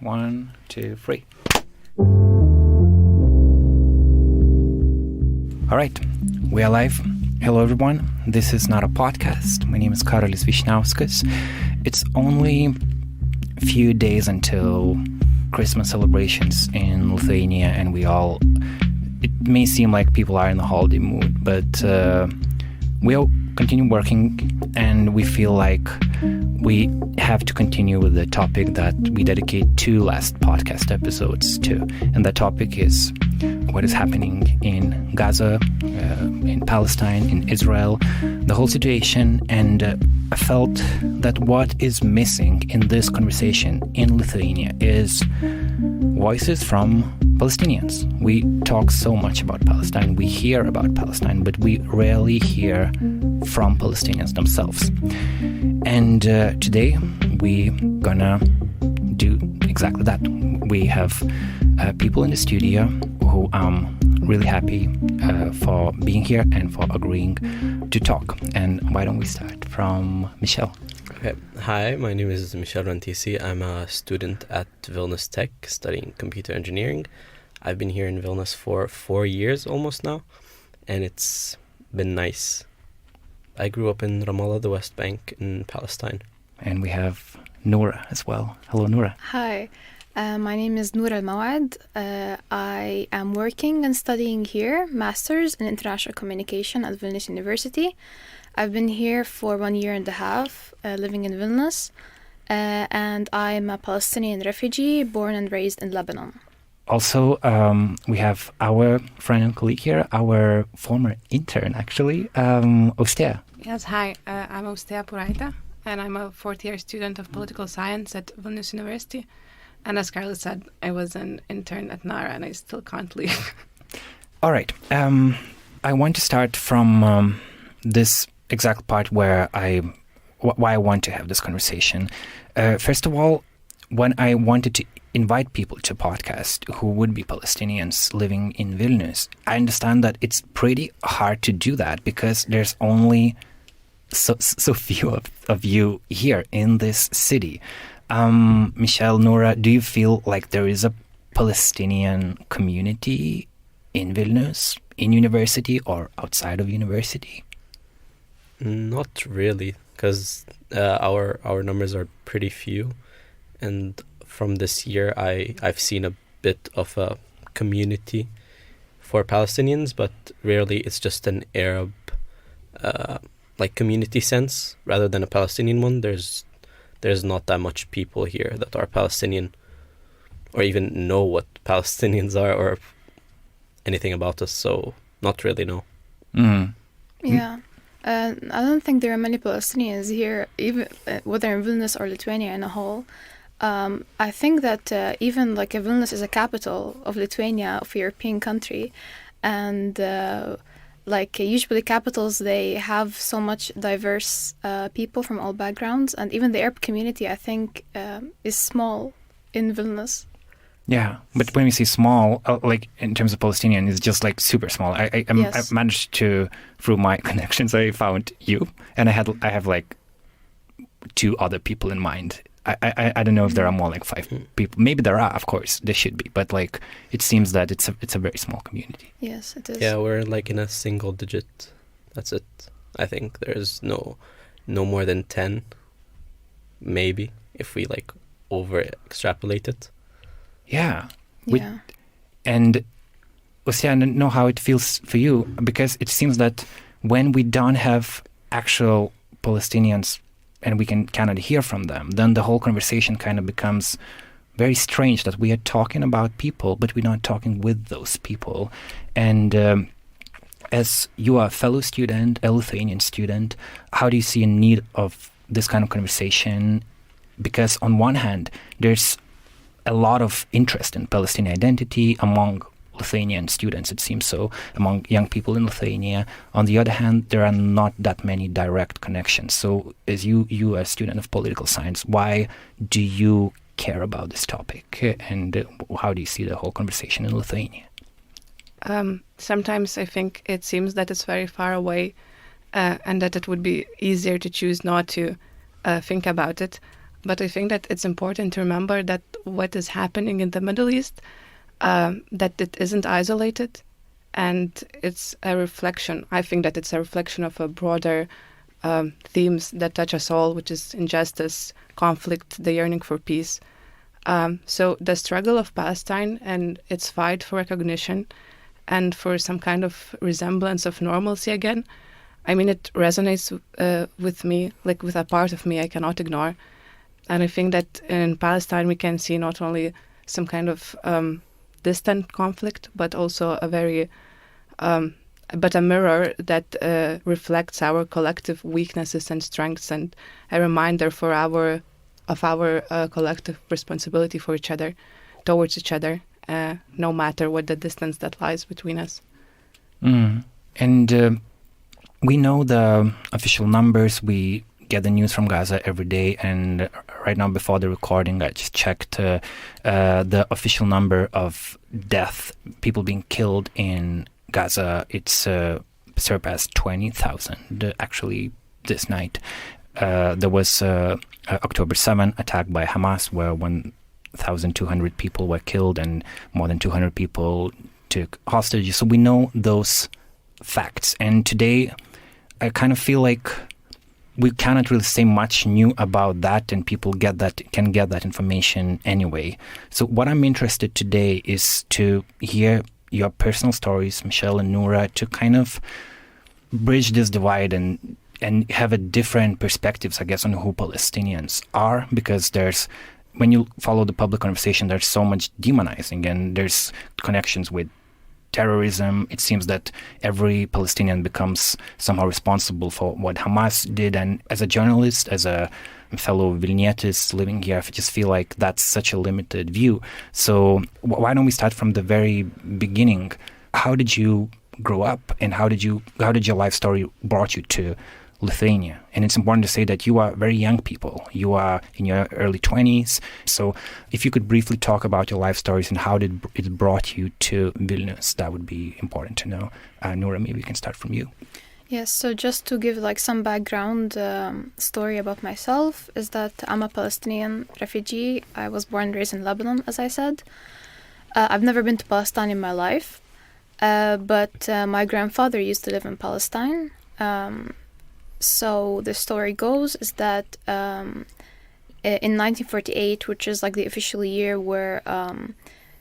1, 2, 3. All right, we are live. Hello, everyone. This is not a podcast. My name is Karolis Vyšniauskas. It's only a few days until Christmas celebrations in Lithuania, and it may seem like people are in the holiday mood, but we'll continue working, and we feel like we have to continue with the topic that we dedicate 2 last podcast episodes to, and the topic is what is happening in Gaza, in Palestine, in Israel, the whole situation. And I felt that what is missing in this conversation in Lithuania is voices from Palestinians. We talk so much about Palestine, we hear about Palestine, but we rarely hear from Palestinians themselves. And today we're gonna do exactly that. We have people in the studio who I'm really happy for being here and for agreeing to talk. And why don't we start from Michel? Okay. Hi, my name is Michel Rantisi. I'm a student at Vilnius Tech studying computer engineering. I've been here in Vilnius for 4 years almost now, and it's been nice. I grew up in Ramallah, the West Bank in Palestine. And we have Noura as well. Hello, Noura. Hi, my name is Noura Al-Mawed. I am working and studying here, Masters in International Communication at Vilnius University. I've been here for 1 year and a half, living in Vilnius, and I'm a Palestinian refugee born and raised in Lebanon. Also, we have our friend and colleague here, our former intern, actually, Austėja. Yes, hi. I'm Austėja Pūraitė, and I'm a 4th-year student of political science at Vilnius University. And as Karolis said, I was an intern at NARA, and I still can't leave. All right. I want to start from this exact part where why I want to have this conversation. First of all, when I wanted to invite people to podcast who would be Palestinians living in Vilnius, I understand that it's pretty hard to do that because there's only so few of you here in this city. Michel, Noura, do you feel like there is a Palestinian community in Vilnius, in university or outside of university? Not really, because our numbers are pretty few, and from this year I've seen a bit of a community for Palestinians, but rarely it's just an Arab community sense rather than a Palestinian one. There's not that much people here that are Palestinian or even know what Palestinians are or anything about us, so not really, no. Mm. Yeah. I don't think there are many Palestinians here, even whether in Vilnius or Lithuania in a whole. I think that even Vilnius is a capital of Lithuania, of a European country, and usually capitals, they have so much diverse people from all backgrounds, and even the Arab community, I think, is small in Vilnius. Yeah, but when we say small, in terms of Palestinian, it's just super small. I managed to, through my connections, I found you, and I have 2 other people in mind. I don't know if there are more 5 people. Maybe there are, of course, there should be, but it seems that it's a very small community. Yes, it is. Yeah, we're in a single digit. That's it. I think there's no more than 10, maybe, if we over extrapolate it. Yeah. Yeah. And Austėja, I don't know how it feels for you, because it seems that when we don't have actual Palestinians and we cannot hear from them, then the whole conversation kind of becomes very strange, that we are talking about people, but we're not talking with those people. And as you are a fellow student, a Lithuanian student, how do you see a need of this kind of conversation? Because on one hand, there's a lot of interest in Palestinian identity among Lithuanian students, it seems so, among young people in Lithuania. On the other hand, there are not that many direct connections. So as you are a student of political science, why do you care about this topic? And how do you see the whole conversation in Lithuania? Sometimes I think it seems that it's very far away and that it would be easier to choose not to think about it. But I think that it's important to remember that what is happening in the Middle East, that it isn't isolated, and it's a reflection. I think that it's a reflection of a broader themes that touch us all, which is injustice, conflict, the yearning for peace. So the struggle of Palestine and its fight for recognition and for some kind of resemblance of normalcy again, I mean, it resonates with me, like with a part of me I cannot ignore. And I think that in Palestine we can see not only some kind of distant conflict, but also a very, but a mirror that reflects our collective weaknesses and strengths, and a reminder for our collective responsibility for each other, towards each other, no matter what the distance that lies between us. And we know the official numbers. We get the news from Gaza every day, and right now before the recording I just checked the official number of death, people being killed in Gaza. It's surpassed 20,000 actually this night. There was October 7 attack by Hamas where 1,200 people were killed and more than 200 people took hostages. So we know those facts, and today I kind of feel like we cannot really say much new about that, and people can get that information anyway. So what I'm interested today is to hear your personal stories, Michelle and Noura, to kind of bridge this divide and have a different perspectives, I guess, on who Palestinians are, because when you follow the public conversation, there's so much demonizing, and there's connections with terrorism. It seems that every Palestinian becomes somehow responsible for what Hamas did. And as a journalist, as a fellow Vilnius living here, I just feel like that's such a limited view. So why don't we start from the very beginning? How did you grow up, and how did your life story brought you to Lithuania? And it's important to say that you are very young people. You are in your early 20s. So if you could briefly talk about your life stories and how did it brought you to Vilnius, that would be important to know. Noura, maybe we can start from you. Yes, so just to give like some background story about myself is that I'm a Palestinian refugee. I was born and raised in Lebanon, as I said. I've never been to Palestine in my life, but my grandfather used to live in Palestine. So the story goes is that in 1948, which is like the official year where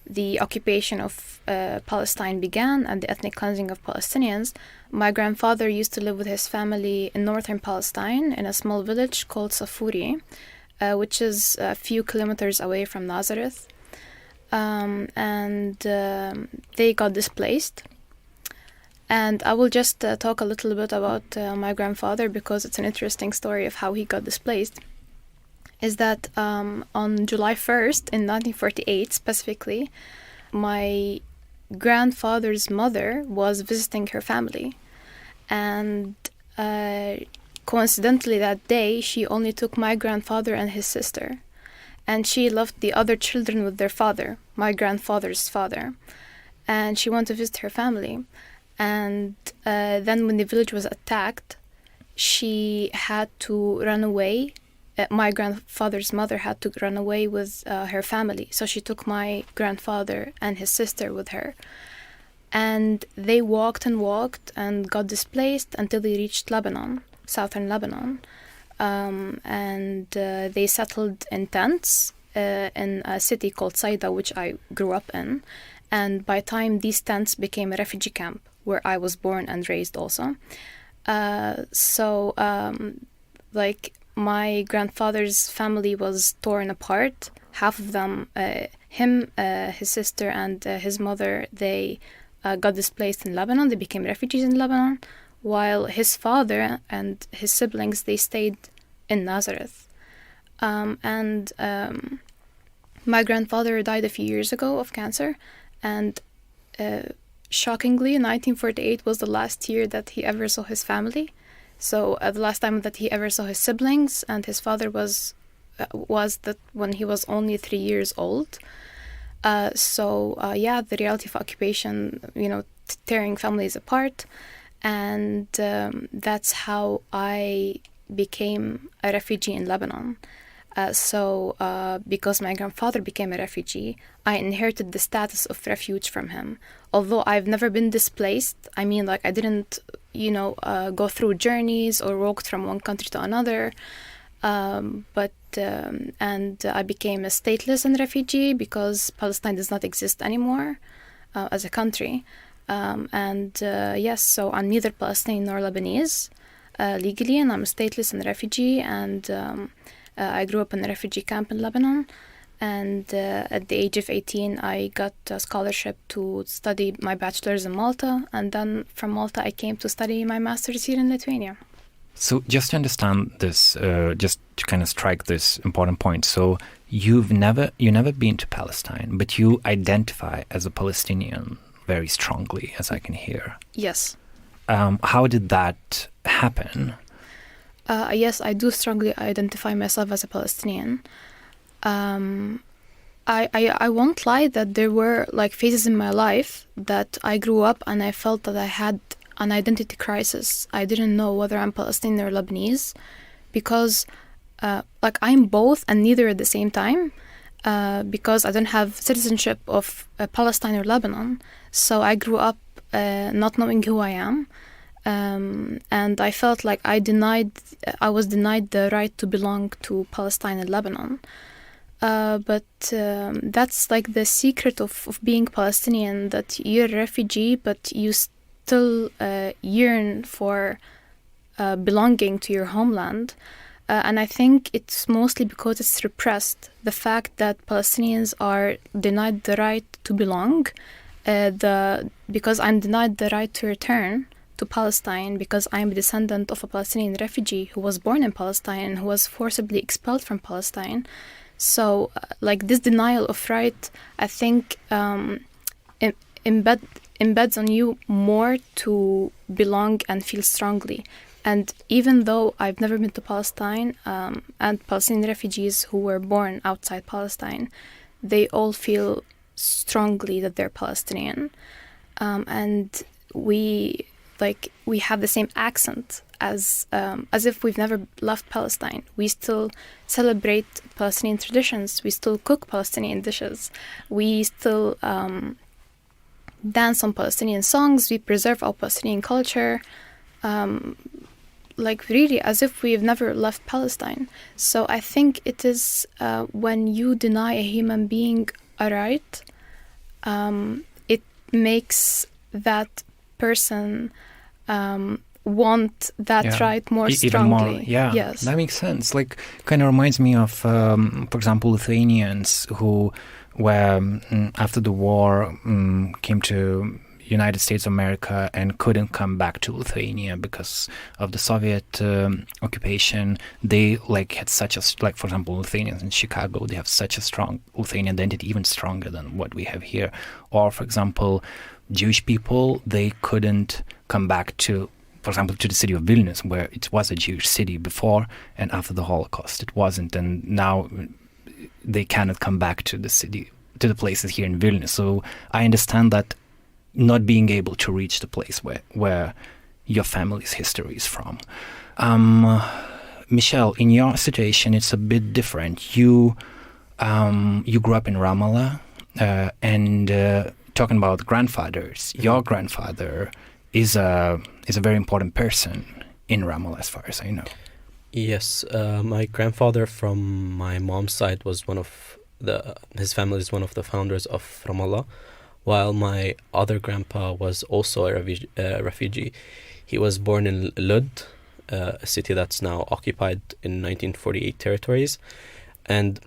the occupation of Palestine began and the ethnic cleansing of Palestinians, my grandfather used to live with his family in northern Palestine in a small village called Safuri, which is a few kilometers away from Nazareth. And they got displaced. And I will just talk a little bit about my grandfather because it's an interesting story of how he got displaced. Is that on July 1st in 1948 specifically, my grandfather's mother was visiting her family. And coincidentally that day, she only took my grandfather and his sister. And she left the other children with their father, my grandfather's father. And she went to visit her family. And then when the village was attacked, she had to run away. My grandfather's mother had to run away with her family. So she took my grandfather and his sister with her. And they walked and got displaced until they reached Lebanon, southern Lebanon. And they settled in tents in a city called Saida, which I grew up in. And by the time these tents became a refugee camp, where I was born and raised also. Like my grandfather's family was torn apart. Half of them, him, his sister, and his mother, they got displaced in Lebanon. They became refugees in Lebanon, while his father and his siblings, they stayed in Nazareth. My grandfather died a few years ago of cancer, and shockingly, 1948 was the last year that he ever saw his family. So the last time that he ever saw his siblings and his father was that when he was only 3 years old. The reality of occupation, tearing families apart. And that's how I became a refugee in Lebanon. Because my grandfather became a refugee, I inherited the status of refuge from him. Although I've never been displaced, I mean, like, I didn't, go through journeys or walked from one country to another. And I became a stateless and refugee because Palestine does not exist anymore as a country. So I'm neither Palestinian nor Lebanese legally, and I'm a stateless and refugee, and I grew up in a refugee camp in Lebanon, and at the age of 18 I got a scholarship to study my bachelor's in Malta, and then from Malta I came to study my master's here in Lithuania. So just to understand this, just to kind of strike this important point, so you've never been to Palestine, but you identify as a Palestinian very strongly, as I can hear. Yes. How did that happen? Yes, I do strongly identify myself as a Palestinian. I won't lie that there were like phases in my life that I grew up and I felt that I had an identity crisis. I didn't know whether I'm Palestinian or Lebanese because I'm both and neither at the same time because I don't have citizenship of Palestine or Lebanon. So I grew up not knowing who I am. And I felt like I was denied the right to belong to Palestine and Lebanon. But that's like the secret of being Palestinian, that you're a refugee, but you still yearn for belonging to your homeland. And I think it's mostly because it's repressed. The fact that Palestinians are denied the right to belong, because I'm denied the right to return to Palestine because I'm a descendant of a Palestinian refugee who was born in Palestine and who was forcibly expelled from Palestine. So, this denial of right, I think, embeds on you more to belong and feel strongly. And even though I've never been to Palestine, and Palestinian refugees who were born outside Palestine, they all feel strongly that they're Palestinian. And we have the same accent as if we've never left Palestine. We still celebrate Palestinian traditions. We still cook Palestinian dishes. We still dance on Palestinian songs. We preserve our Palestinian culture. Really as if we've never left Palestine. So I think it is when you deny a human being a right, it makes that person want that right more strongly. More, yeah, yes. That makes sense. Kind of reminds me of, for example, Lithuanians who were, after the war, came to United States of America and couldn't come back to Lithuania because of the Soviet occupation. They had such a, for example, Lithuanians in Chicago, they have such a strong Lithuanian identity, even stronger than what we have here. Or, for example, Jewish people, they couldn't come back to, for example, to the city of Vilnius, where it was a Jewish city before and after the Holocaust. It wasn't, and now they cannot come back to the city, to the places here in Vilnius. So I understand that not being able to reach the place where your family's history is from. Michelle, in your situation, it's a bit different. You grew up in Ramallah, and talking about grandfathers, your grandfather is a very important person in Ramallah, as far as I know. Yes, my grandfather from my mom's side was his family is one of the founders of Ramallah, while my other grandpa was also a refugee. He was born in Lud, a city that's now occupied in 1948 territories, and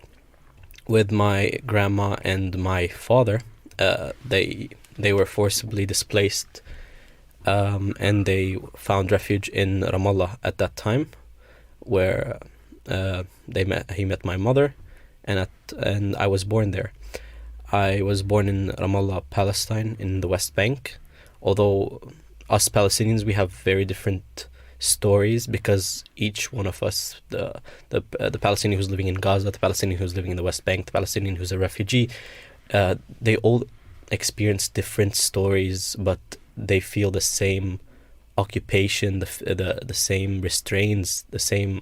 with my grandma and my father, they were forcibly displaced, and they found refuge in Ramallah at that time, where he met my mother, and I was born there. I was born in Ramallah, Palestine, in the West Bank. Although us Palestinians, we have very different stories because each one of us, the Palestinian who's living in Gaza, the Palestinian who's living in the West Bank, the Palestinian who's a refugee, they all experience different stories, but they feel the same occupation, the same restraints, the same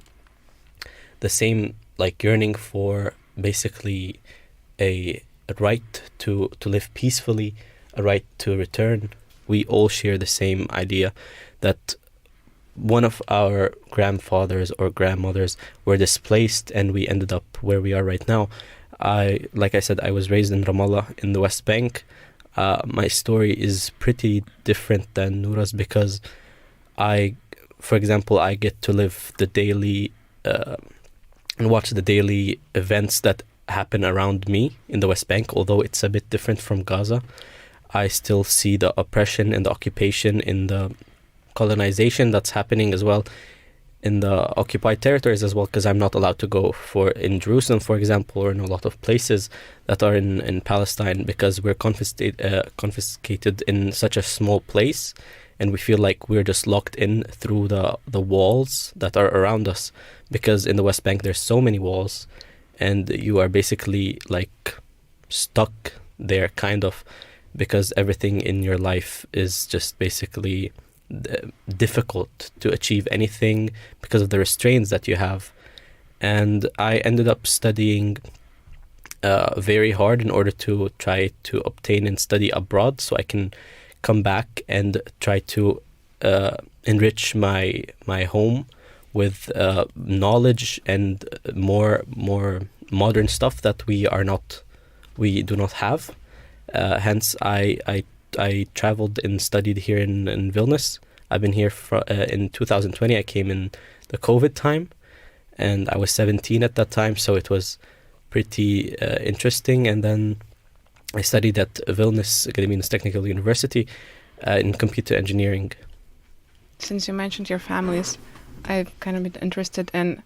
like yearning for basically a right to live peacefully, a right to return. We all share the same idea that one of our grandfathers or grandmothers were displaced and we ended up where we are right now. Like I said, I was raised in Ramallah in the West Bank. My story is pretty different than Noura's because for example, I get to live the daily and watch the daily events that happen around me in the West Bank, although it's a bit different from Gaza. I still see the oppression and the occupation in the colonization that's happening as well in the occupied territories as well, because I'm not allowed to go in Jerusalem, for example, or in a lot of places that are in Palestine because we're confiscated in such a small place, and we feel like we're just locked in through the walls that are around us, because in the West Bank there's so many walls and you are basically like stuck there kind of, because everything in your life is just basically difficult to achieve anything because of the restraints that you have. And I ended up studying very hard in order to try to obtain and study abroad so I can come back and try to enrich my home with knowledge and more modern stuff that we do not have. Hence, I traveled and studied here in Vilnius. I've been here in 2020. I came in the COVID time, and I was 17 at that time, so it was pretty interesting. And then I studied at Vilnius Gediminas Technical University in computer engineering. Since you mentioned your families, I've kind of been interested in.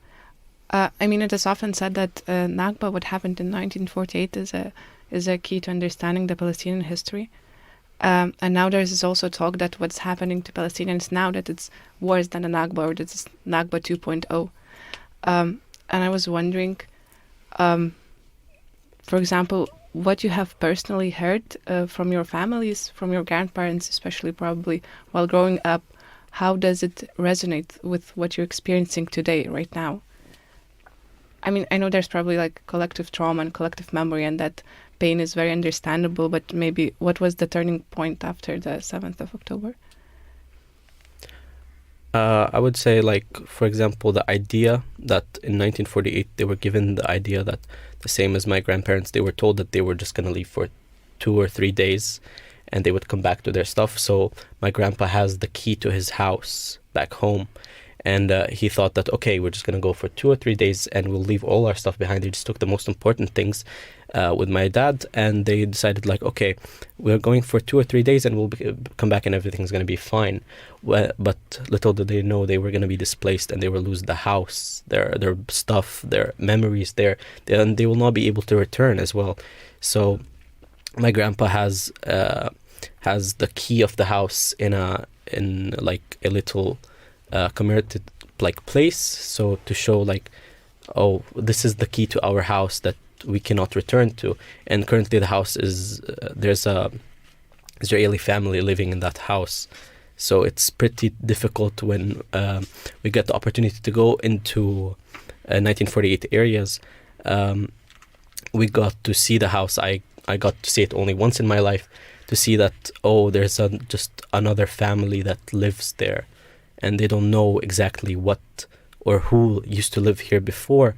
It is often said that Nakba, what happened in 1948, is a key to understanding the Palestinian history. And now there is also talk that what's happening to Palestinians now, that it's worse than the Nakba, or that it's Nakba 2.0. And I was wondering, for example, what you have personally heard from your families, from your grandparents, especially probably while growing up. How does it resonate with what you're experiencing today, right now? I mean, I know there's probably like collective trauma and collective memory, and that pain is very understandable, but maybe what was the turning point after the 7th of October? I would say, like, for example, the idea that in 1948 they were given the idea that, the same as my grandparents, they were told that they were just going to leave for 2 or 3 days and they would come back to their stuff. So my grandpa has the key to his house back home. And he thought that, okay, we're just going to go for 2 or 3 days and we'll leave all our stuff behind. They just took the most important things with my dad, and they decided, like, okay, we're going for 2 or 3 days and we'll come back and everything's going to be fine. But little did they know they were going to be displaced and they will lose the house, their stuff, their memories, and they will not be able to return as well. So my grandpa has the key of the house in like a little commemorated like place, so to show like, oh, this is the key to our house that we cannot return to. And currently the house is there's a Israeli family living in that house, so it's pretty difficult when we get the opportunity to go into 1948 areas. We got to see the house. I got to see it only once in my life, to see that, oh, there's just another family that lives there, and they don't know exactly what or who used to live here before.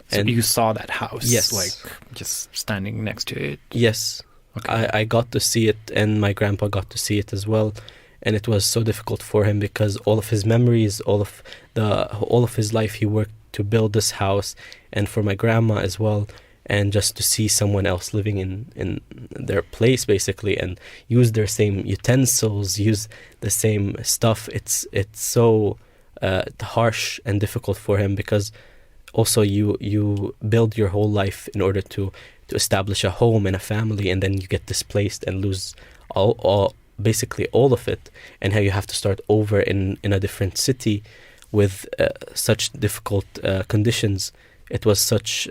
So and you saw that house, yes, like just standing next to it? Yes. Okay. I got to see it, and my grandpa got to see it as well. And it was so difficult for him because all of his memories, all of his life, he worked to build this house, and for my grandma as well. And just to see someone else living in their place, basically, and use their same utensils, use the same stuff, it's so harsh and difficult for him, because also you build your whole life in order to establish a home and a family, and then you get displaced and lose basically all of it, and how you have to start over in a different city with such difficult conditions. It was such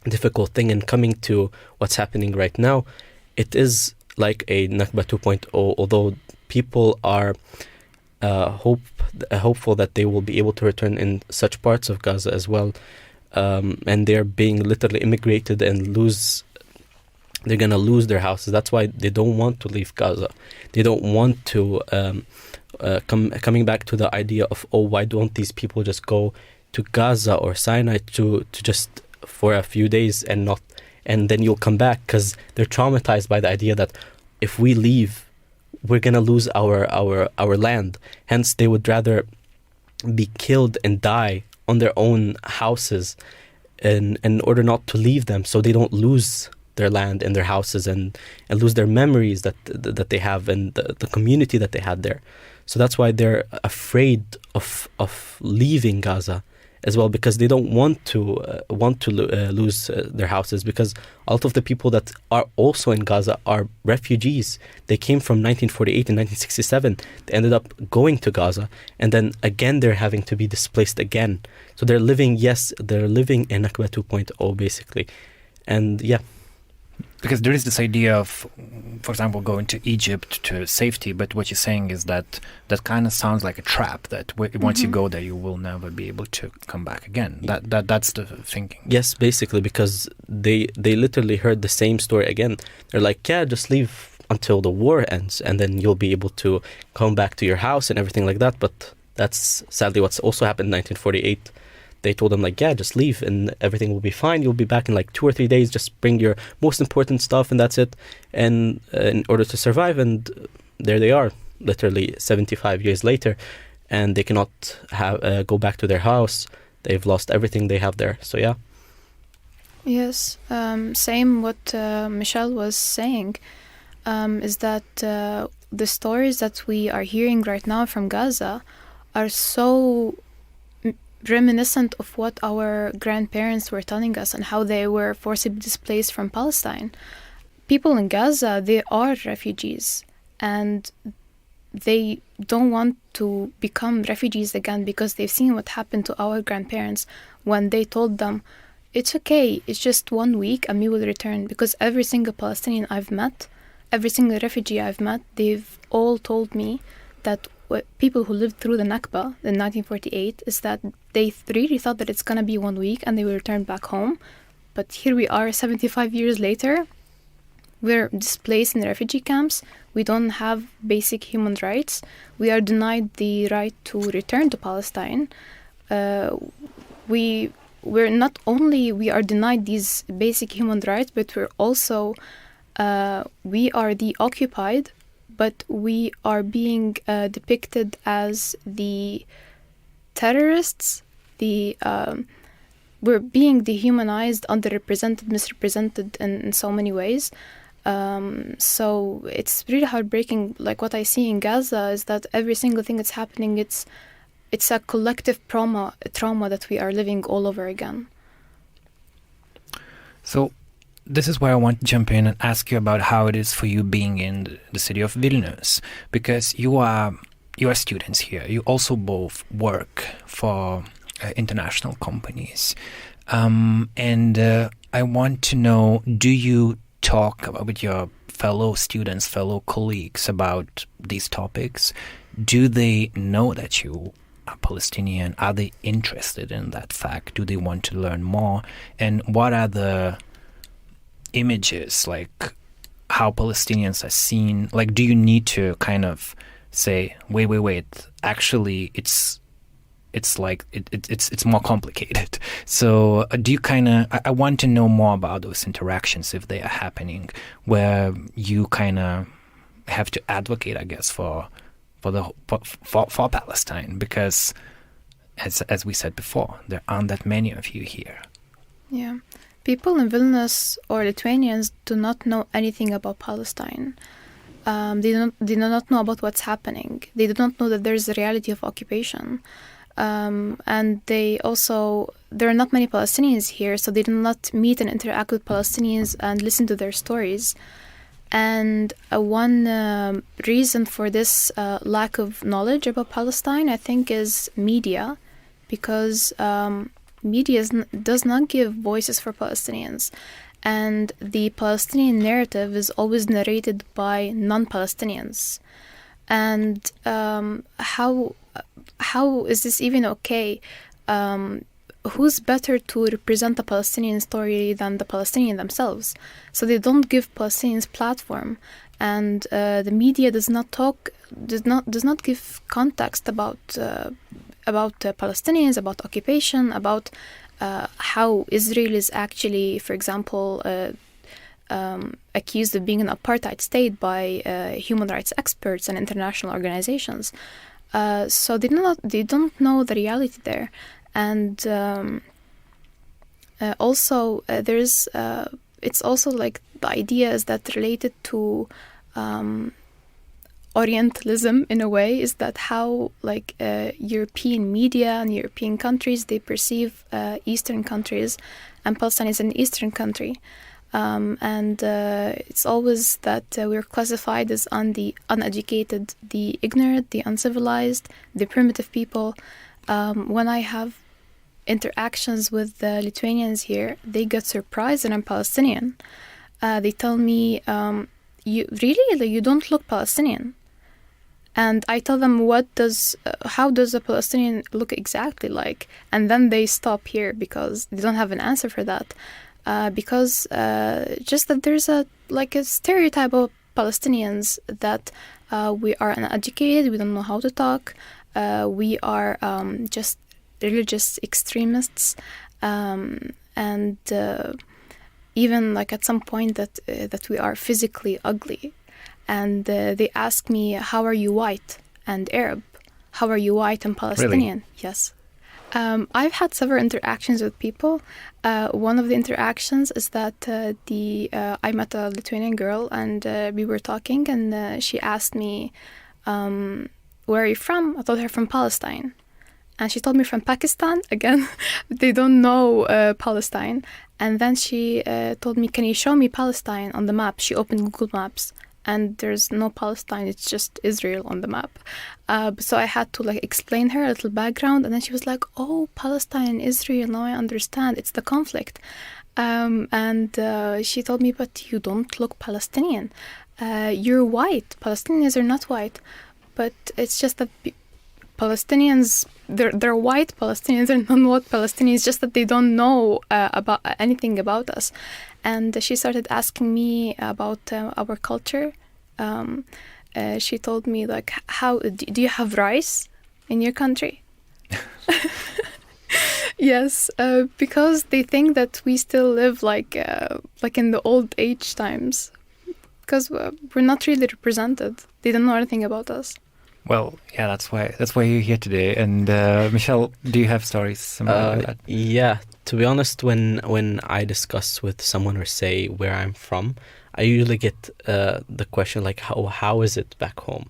difficult thing, and coming to what's happening right now, it is like a Nakba 2.0, although people are hopeful that they will be able to return in such parts of Gaza as well. and they're being literally immigrated and they're going to lose their houses. That's why they don't want to leave Gaza. They don't want to coming back to the idea of, why don't these people just go to Gaza or Sinai to just for a few days and then you'll come back, because they're traumatized by the idea that if we leave, we're going to lose our land. Hence, they would rather be killed and die on their own houses in order not to leave them, so they don't lose their land and their houses and lose their memories that they have and the community that they had there. So that's why they're afraid of leaving Gaza as well, because they don't want to lose their houses, because a lot of the people that are also in Gaza are refugees. They came from 1948 and 1967. They ended up going to Gaza, and then again they're having to be displaced again. So they're living in Nakba 2.0 basically. And yeah. Because there is this idea of, for example, going to Egypt to safety, but what you're saying is that kind of sounds like a trap, that once you go there, you will never be able to come back again. That's the thinking. Yes, basically, because they literally heard the same story again. They're like, yeah, just leave until the war ends, and then you'll be able to come back to your house and everything like that. But that's sadly what's also happened in 1948. They told them, like, yeah, just leave and everything will be fine. You'll be back in like 2 or 3 days. Just bring your most important stuff and that's it. And in order to survive, and there they are, literally 75 years later, and they cannot go back to their house. They've lost everything they have there. So yeah. Yes, same what Michelle was saying, is that the stories that we are hearing right now from Gaza are so reminiscent of what our grandparents were telling us and how they were forcibly displaced from Palestine. People in Gaza, they are refugees, and they don't want to become refugees again, because they've seen what happened to our grandparents when they told them, it's okay, it's just 1 week and we will return. Because every single Palestinian I've met, every single refugee I've met, they've all told me that people who lived through the Nakba in 1948 is that they really thought that it's going to be 1 week and they will return back home. But here we are 75 years later. We're displaced in refugee camps. We don't have basic human rights. We are denied the right to return to Palestine. We are denied these basic human rights, but we're also we are the occupied, but we are being depicted as the terrorists. We're being dehumanized, underrepresented, misrepresented in so many ways. So it's really heartbreaking. Like what I see in Gaza is that every single thing that's happening, it's a collective trauma that we are living all over again. So this is where I want to jump in and ask you about how it is for you being in the city of Vilnius, because you are students here. You also both work for international companies. And I want to know, do you talk with your fellow students, fellow colleagues about these topics? Do they know that you are Palestinian? Are they interested in that fact? Do they want to learn more? And what are the images, like how Palestinians are seen? Like, do you need to kind of say, wait, actually it's more complicated? So do you I want to know more about those interactions, if they are happening, where you kind of have to advocate, I guess, for Palestine, because as we said before, there aren't that many of you here. Yeah. People in Vilnius or Lithuanians do not know anything about Palestine. They do not know about what's happening. They do not know that there's a reality of occupation. And there are not many Palestinians here, so they do not meet and interact with Palestinians and listen to their stories. And one reason for this lack of knowledge about Palestine, I think, is media, because media does not give voices for Palestinians. And the Palestinian narrative is always narrated by non-Palestinians. And how is this even okay? who's better to represent the Palestinian story than the Palestinians themselves? So they don't give Palestinians platform, and the media does not give context about Palestinians, about occupation, about how Israel is actually, for example, accused of being an apartheid state by human rights experts and international organizations. So they don't know the reality there, and also there's it's also like the ideas that related to Orientalism in a way, is that how like European media and European countries, they perceive Eastern countries and Palestine as an Eastern country. And it's always that we're classified as the uneducated, the ignorant, the uncivilized, the primitive people. When I have interactions with the Lithuanians here, they get surprised that I'm Palestinian. They tell me, "You really? Like, you don't look Palestinian." And I tell them, how does a Palestinian look exactly like? And then they stop here because they don't have an answer for that. Because just that there's a stereotype of Palestinians that we are uneducated, we don't know how to talk, we are just religious extremists, and even like at some point that we are physically ugly. And they ask me, how are you white and Arab? How are you white and Palestinian? Really? Yes. I've had several interactions with people. One of the interactions is that I met a Lithuanian girl, and we were talking, and she asked me, where are you from? I told her from Palestine. And she told me from Pakistan. Again, they don't know Palestine. And then she told me, can you show me Palestine on the map? She opened Google Maps, and there's no Palestine, it's just Israel on the map. So I had to explain her a little background, and then she was like, oh, Palestine and Israel, now I understand, it's the conflict. And she told me, but you don't look Palestinian. You're white. Palestinians are not white. But it's just that Palestinians, they're white Palestinians, they're non-white Palestinians, just that they don't know about anything about us. And she started asking me about our culture. She told me, how do you have rice in your country? Yes, because they think that we still live like in the old age times, because we're not really represented. They don't know anything about us. Well, yeah, that's why you're here today. And Michelle, do you have stories similar to that? Yeah, to be honest, when I discuss with someone or say where I'm from, I usually get the question like, how is it back home?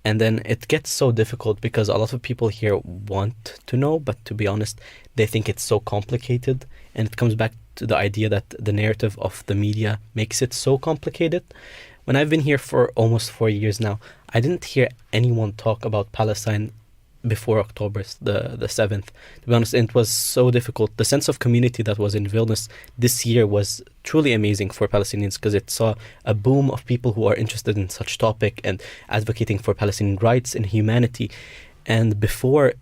And then it gets so difficult because a lot of people here want to know, but to be honest, they think it's so complicated. And it comes back to the idea that the narrative of the media makes it so complicated. When I've been here for almost 4 years now, I didn't hear anyone talk about Palestine before October the 7th. To be honest, it was so difficult. The sense of community that was in Vilnius this year was truly amazing for Palestinians, because it saw a boom of people who are interested in such topic and advocating for Palestinian rights and humanity. And before,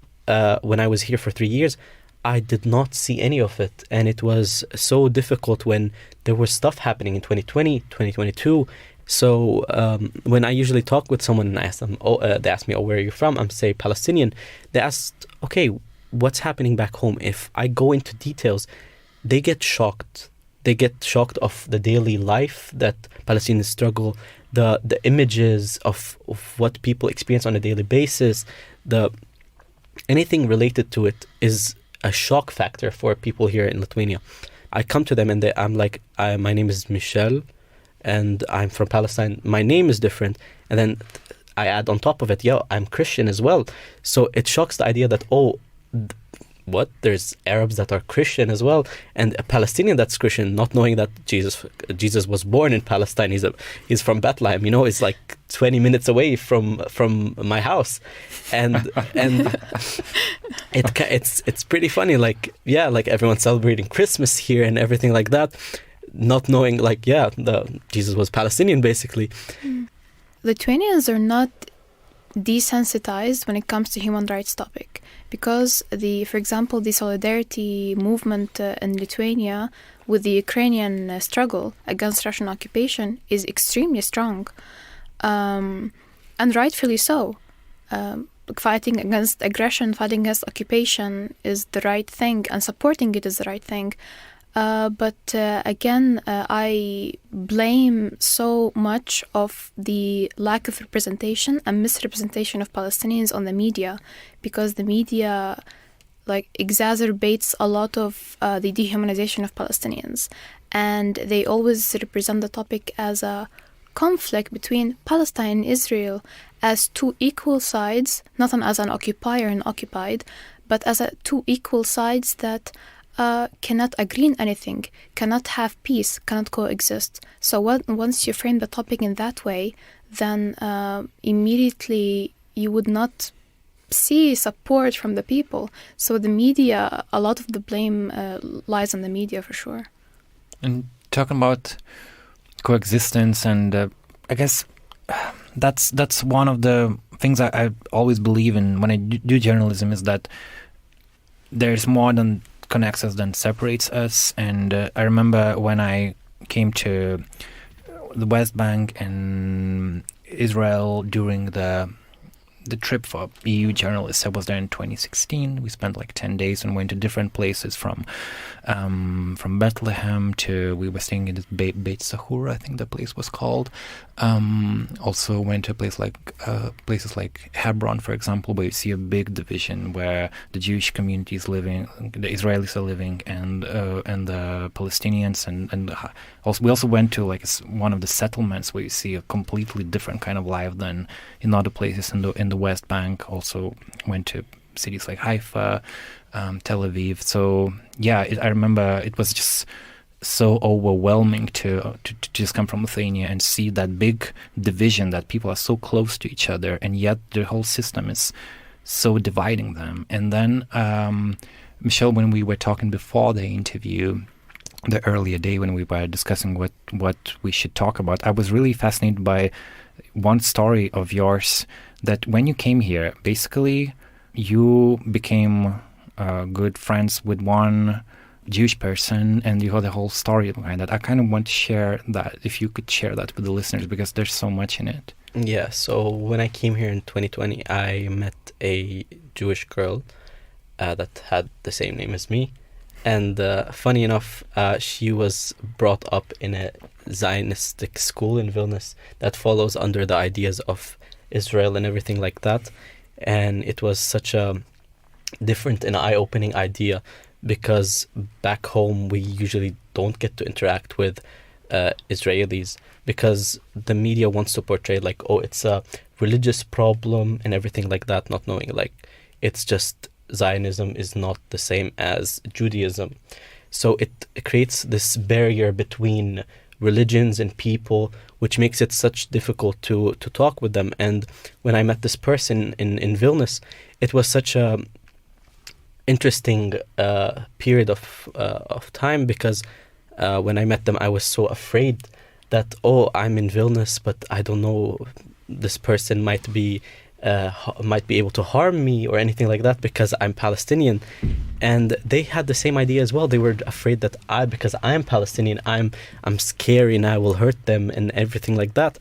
when I was here for 3 years, I did not see any of it. And it was so difficult when there was stuff happening in 2020, 2022. So when I usually talk with someone and I ask them, they ask me, where are you from? I'm say Palestinian. They asked, okay, what's happening back home? If I go into details, they get shocked. They get shocked of the daily life that Palestinians struggle, the images of what people experience on a daily basis. Anything related to it is a shock factor for people here in Lithuania. I come to them and I'm like, my name is Michelle, and I'm from Palestine. My name is different. And then I add on top of it, I'm Christian as well. So it shocks the idea that, what? There's Arabs that are Christian as well, and a Palestinian that's Christian, not knowing that Jesus was born in Palestine. He's from Bethlehem. It's like 20 minutes away from my house, and it's pretty funny. Like everyone's celebrating Christmas here and everything like that, not knowing Jesus was Palestinian basically. Lithuanians are not desensitized when it comes to human rights topic. because for example, the solidarity movement in Lithuania with the Ukrainian struggle against Russian occupation is extremely strong, and rightfully so. Fighting against aggression, fighting against occupation is the right thing, and supporting it is the right thing. But again, I blame so much of the lack of representation and misrepresentation of Palestinians on the media, because the media exacerbates a lot of the dehumanization of Palestinians, and they always represent the topic as a conflict between Palestine and Israel as two equal sides, not as an occupier and occupied, but as two equal sides that cannot agree on anything, cannot have peace, cannot coexist. So once you frame the topic in that way, then immediately you would not see support from the people. So the media, a lot of the blame lies on the media for sure. And talking about coexistence, and I guess that's one of the things I always believe in when I do journalism, is that there's more than connects us than separates us. And I remember when I came to the West Bank and Israel during the trip for EU journalists. I was there in 2016. We spent 10 days and went to different places from Bethlehem to, we were staying in this Beit Sahura, I think the place was called. Also went to places like Hebron, for example, where you see a big division where the Jewish community is living, the Israelis are living, and the Palestinians, and also we also went to one of the settlements where you see a completely different kind of life than in other places in the West Bank. Also went to cities like Haifa, Tel Aviv. So yeah, I remember it was just so overwhelming to just come from Lithuania and see that big division, that people are so close to each other, and yet the whole system is so dividing them. And then Michelle, when we were talking before the interview, the earlier day when we were discussing what we should talk about, I was really fascinated by one story of yours, that when you came here, basically you became good friends with one Jewish person, and you had a whole story behind that. I kind of want to share that, if you could share that with the listeners, because there's so much in it. Yeah, so when I came here in 2020, I met a Jewish girl that had the same name as me. And funny enough, she was brought up in a Zionistic school in Vilnius that follows under the ideas of Israel and everything like that. And it was such a different and eye-opening idea, because back home we usually don't get to interact with Israelis, because the media wants to portray it's a religious problem and everything like that, not knowing it's just Zionism is not the same as Judaism. So it creates this barrier between religions and people, which makes it such difficult to talk with them. And when I met this person in Vilnius, it was such a interesting period of time, because when I met them, I was so afraid that, I'm in Vilnius, but I don't know, this person might be able to harm me or anything like that because I'm Palestinian. And they had the same idea as well. They were afraid that because I'm Palestinian, I'm scary and I will hurt them and everything like that.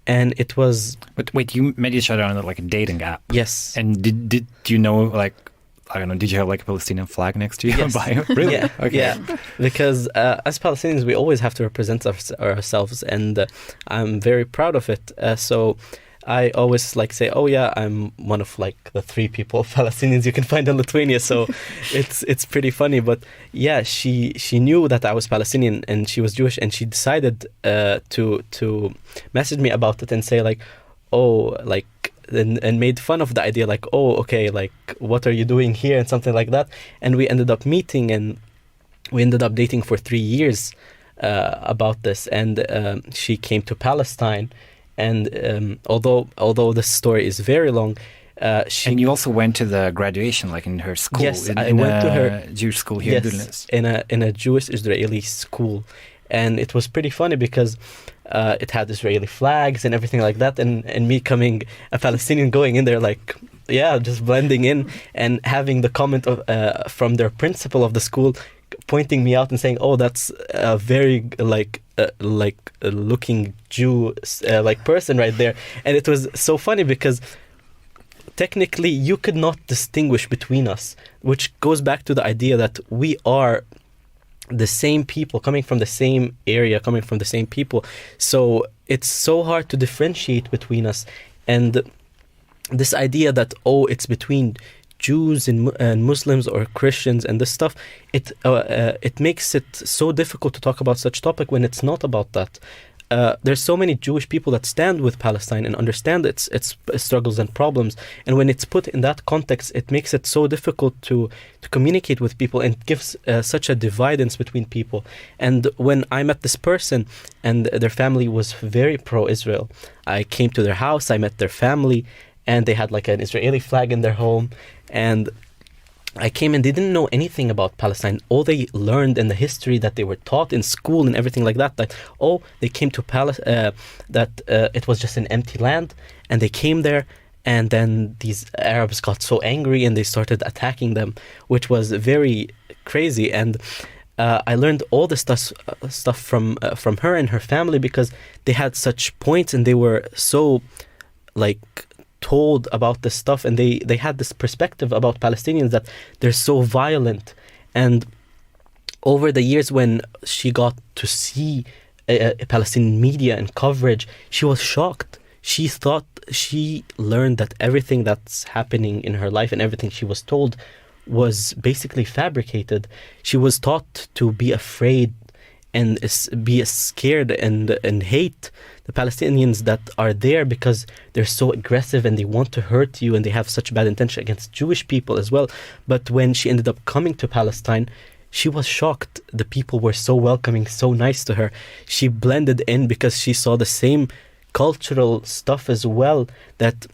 And it was... But wait, you met each other on a dating app? Yes. And did you know, I don't know, did you have a Palestinian flag next to you? Yes. Really? Yeah. Okay. Yeah. Because as Palestinians, we always have to represent ourselves, and I'm very proud of it. So I always say, I'm one of the 3 people, Palestinians you can find in Lithuania. So it's pretty funny. But yeah, she knew that I was Palestinian and she was Jewish, and she decided to message me about it and say and made fun of the idea, what are you doing here, and something like that. And we ended up meeting, and we ended up dating for 3 years about this. And she came to Palestine, and although this story is very long, and you also went to the graduation, in her school. Yes, I went to her Jewish school here in Vilnius. in a Jewish Israeli school. and it was pretty funny because it had Israeli flags and everything like that, and me coming a Palestinian going in there like, yeah, just blending in, and having the comment of from their principal of the school pointing me out and saying, oh, that's a very looking Jew like person right there. And it was so funny because technically you could not distinguish between us, which goes back to the idea that we are the same people, coming from the same area, coming from the same people. So it's so hard to differentiate between us. And this idea that, oh, it's between Jews and Muslims or Christians and this stuff, it makes it so difficult to talk about such topic when it's not about that. There's so many Jewish people that stand with Palestine and understand its struggles and problems, and when it's put in that context, it makes it so difficult to communicate with people, and gives such a dividence between people. And when I met this person and their family was very pro-Israel, I came to their house, I met their family, and they had like an Israeli flag in their home, and I came and they didn't know anything about Palestine. All they learned in the history that they were taught in school and everything like that, they came to Palestine, it was just an empty land, and they came there, and then these Arabs got so angry and they started attacking them, which was very crazy. And I learned all the stuff from her and her family, because they had such points and they were so told about this stuff, and they had this perspective about Palestinians that they're so violent. And over the years, when she got to see Palestinian media and coverage, she was shocked. She learned that everything that's happening in her life and everything she was told was basically fabricated. She was taught to be afraid and be scared and hate the Palestinians that are there, because they're so aggressive and they want to hurt you, and they have such bad intention against Jewish people as well. But when she ended up coming to Palestine, she was shocked. The people were so welcoming, so nice to her. She blended in because she saw the same cultural stuff as well that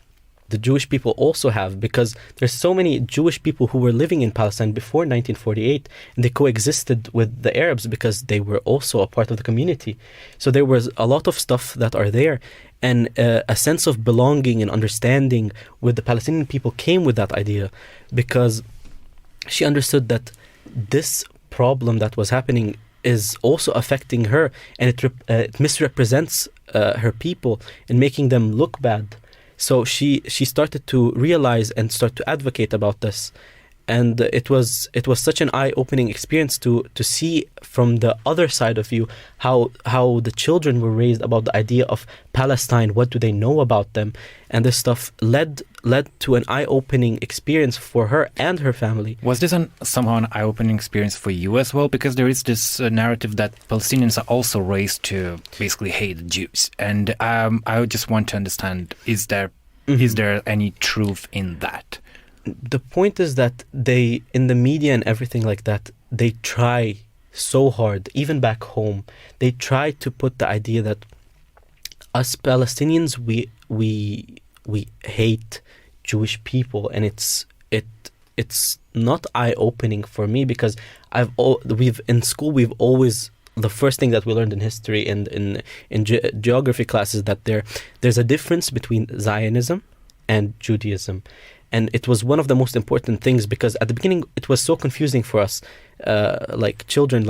the Jewish people also have, because there's so many Jewish people who were living in Palestine before 1948, and they coexisted with the Arabs because they were also a part of the community. So there was a lot of stuff that are there, and a sense of belonging and understanding with the Palestinian people came with that idea, because she understood that this problem that was happening is also affecting her, and it misrepresents her people and making them look bad. So she started to realize and start to advocate about this, and it was such an eye-opening experience to see from the other side of you how the children were raised about the idea of Palestine. What do they know about them? And this stuff led to an eye-opening experience for her and her family. Was this somehow an eye-opening experience for you as well? Because there is this narrative that Palestinians are also raised to basically hate Jews. And I just want to understand, is there any truth in that? The point is that they, in the media and everything like that, they try so hard, even back home, they try to put the idea that us Palestinians, we hate Jewish people, and it's not eye-opening for me, because in school we've always, the first thing that we learned in history and in geography classes, that there's a difference between Zionism and Judaism. And it was one of the most important things, because at the beginning it was so confusing for us, like children,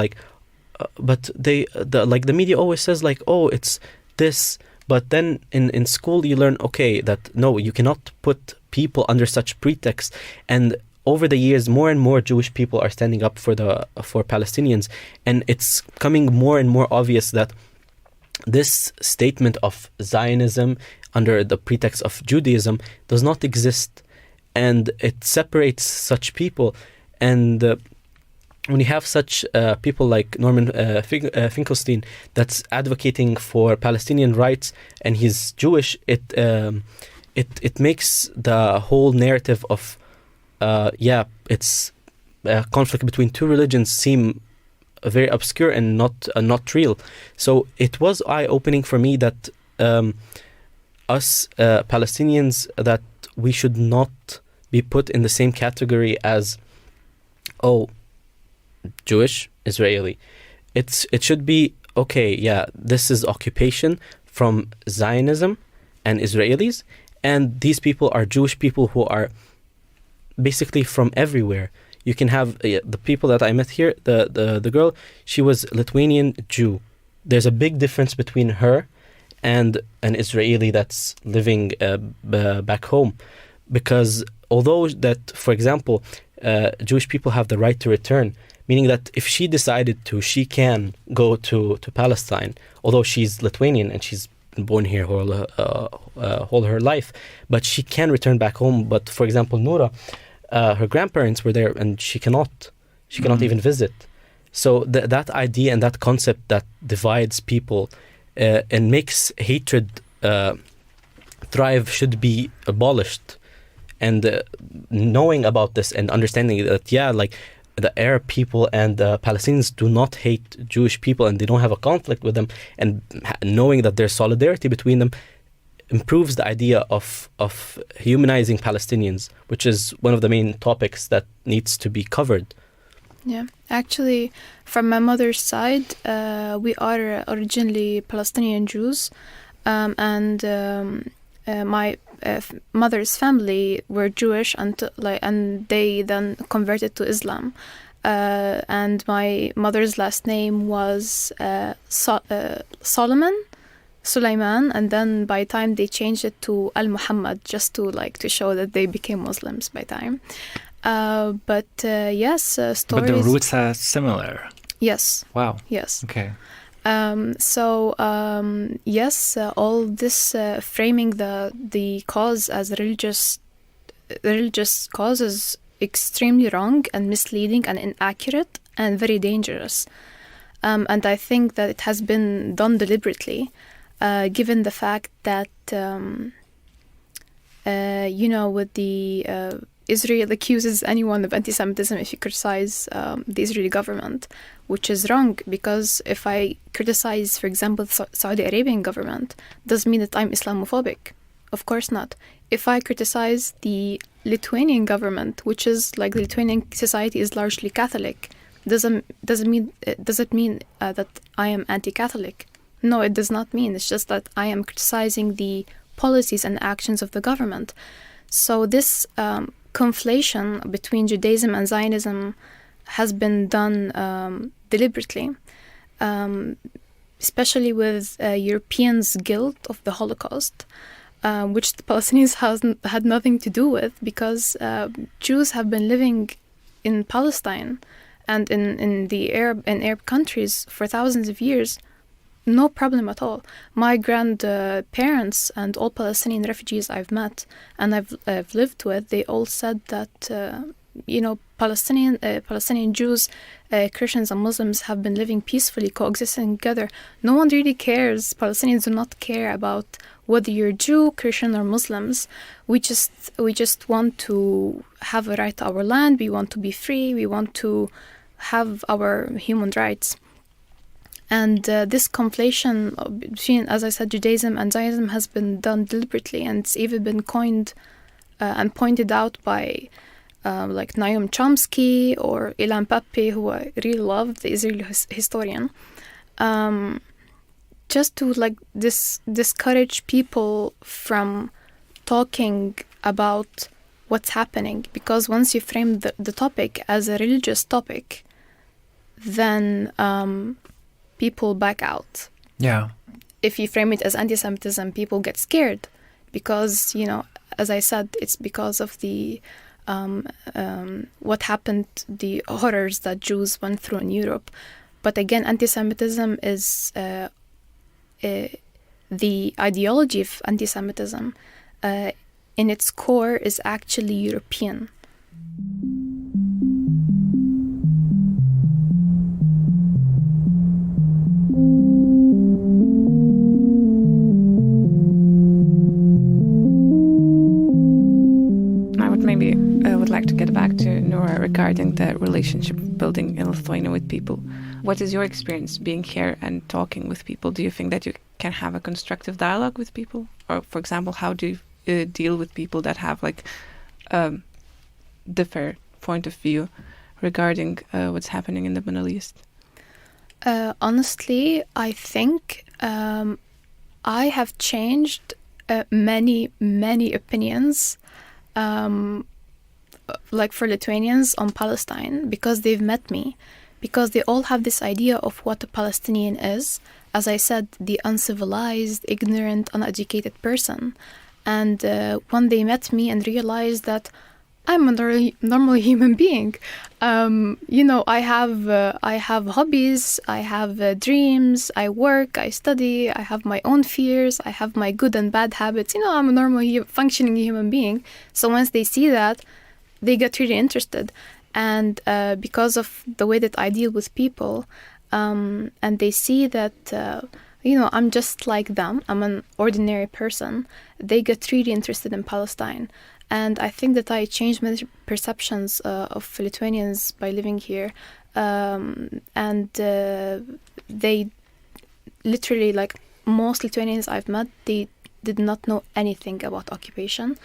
but the media always says oh, it's this. But then in school you learn, okay, that no, you cannot put people under such pretext. And over the years, more and more Jewish people are standing up for Palestinians, and it's coming more and more obvious that this statement of Zionism under the pretext of Judaism does not exist, and it separates such people. And when you have such people like Norman Finkelstein that's advocating for Palestinian rights, and he's Jewish, it makes the whole narrative of it's a conflict between two religions seem very obscure and not real. So it was eye-opening for me that us Palestinians, that we should not be put in the same category as Jewish, Israeli. It should be okay, yeah, this is occupation from Zionism and Israelis, and these people are Jewish people who are basically from everywhere. You can have the people that I met here, the girl, she was Lithuanian Jew. There's a big difference between her and an Israeli that's living back home, because although that, for example, Jewish people have the right to return, meaning that if she decided to, she can go to Palestine, although she's Lithuanian and she's been born here all her life, but she can return back home. But for example, Noura, her grandparents were there and she cannot even visit. So that idea and that concept that divides people and makes hatred thrive should be abolished. And knowing about this and understanding that, yeah, like the Arab people and the Palestinians do not hate Jewish people and they don't have a conflict with them, and knowing that there's solidarity between them improves the idea of humanizing Palestinians, which is one of the main topics that needs to be covered. Yeah, actually, from my mother's side, we are originally Palestinian Jews, and my mother's family were Jewish, and they then converted to Islam. And my mother's last name was Sulaiman, and then by time they changed it to Al-Muhammad, just to show that they became Muslims by time. But yes, stories. But the roots are similar. Yes. Wow. Yes. Okay. Yes, all this framing the cause as religious cause is extremely wrong and misleading and inaccurate and very dangerous. And I think that it has been done deliberately, given the fact that with the Israel accuses anyone of anti-Semitism if you criticize the Israeli government, which is wrong, because if I criticize, for example, the Saudi Arabian government, doesn't mean that I'm Islamophobic. Of course not. If I criticize the Lithuanian government, which is the Lithuanian society is largely Catholic, does it mean that I am anti-Catholic? No, it does not mean. It's just that I am criticizing the policies and actions of the government. So this conflation between Judaism and Zionism has been done deliberately, especially with Europeans' guilt of the Holocaust, which the Palestinians had nothing to do with, because Jews have been living in Palestine and in Arab countries for thousands of years. No problem at all. My grandparents and all Palestinian refugees I've met and I've lived with, they all said that Palestinian Jews, Christians and Muslims have been living peacefully, coexisting together. No one really cares. Palestinians do not care about whether you're Jew, Christian or Muslims. We just want to have a right to our land. We want to be free. We want to have our human rights. And this conflation between, as I said, Judaism and Zionism has been done deliberately, and it's even been coined and pointed out by Noam Chomsky or Ilan Pappé, who I really love, the Israeli historian, just to discourage people from talking about what's happening. Because once you frame the topic as a religious topic, then people back out. Yeah. If you frame it as anti-Semitism, people get scared because, as I said, it's because of the what happened, the horrors that Jews went through in Europe. But again, anti-Semitism is the ideology of anti-Semitism in its core is actually European. I would like to get back to Noura regarding the relationship building in Lithuania with people. What is your experience being here and talking with people? Do you think that you can have a constructive dialogue with people? Or, for example, how do you deal with people that have different point of view regarding what's happening in the Middle East? Honestly, I think I have changed many opinions, like for Lithuanians on Palestine, because they've met me, because they all have this idea of what a Palestinian is. As I said, the uncivilized, ignorant, uneducated person. And when they met me and realized that I'm a normal human being, I have hobbies, I have dreams, I work, I study, I have my own fears, I have my good and bad habits. I'm a normal functioning human being. So once they see that, they get really interested. And because of the way that I deal with people, and they see that, I'm just like them, I'm an ordinary person, they get really interested in Palestine. And I think that I changed many perceptions of Lithuanians by living here. And they literally, like most Lithuanians I've met, they did not know anything about occupation.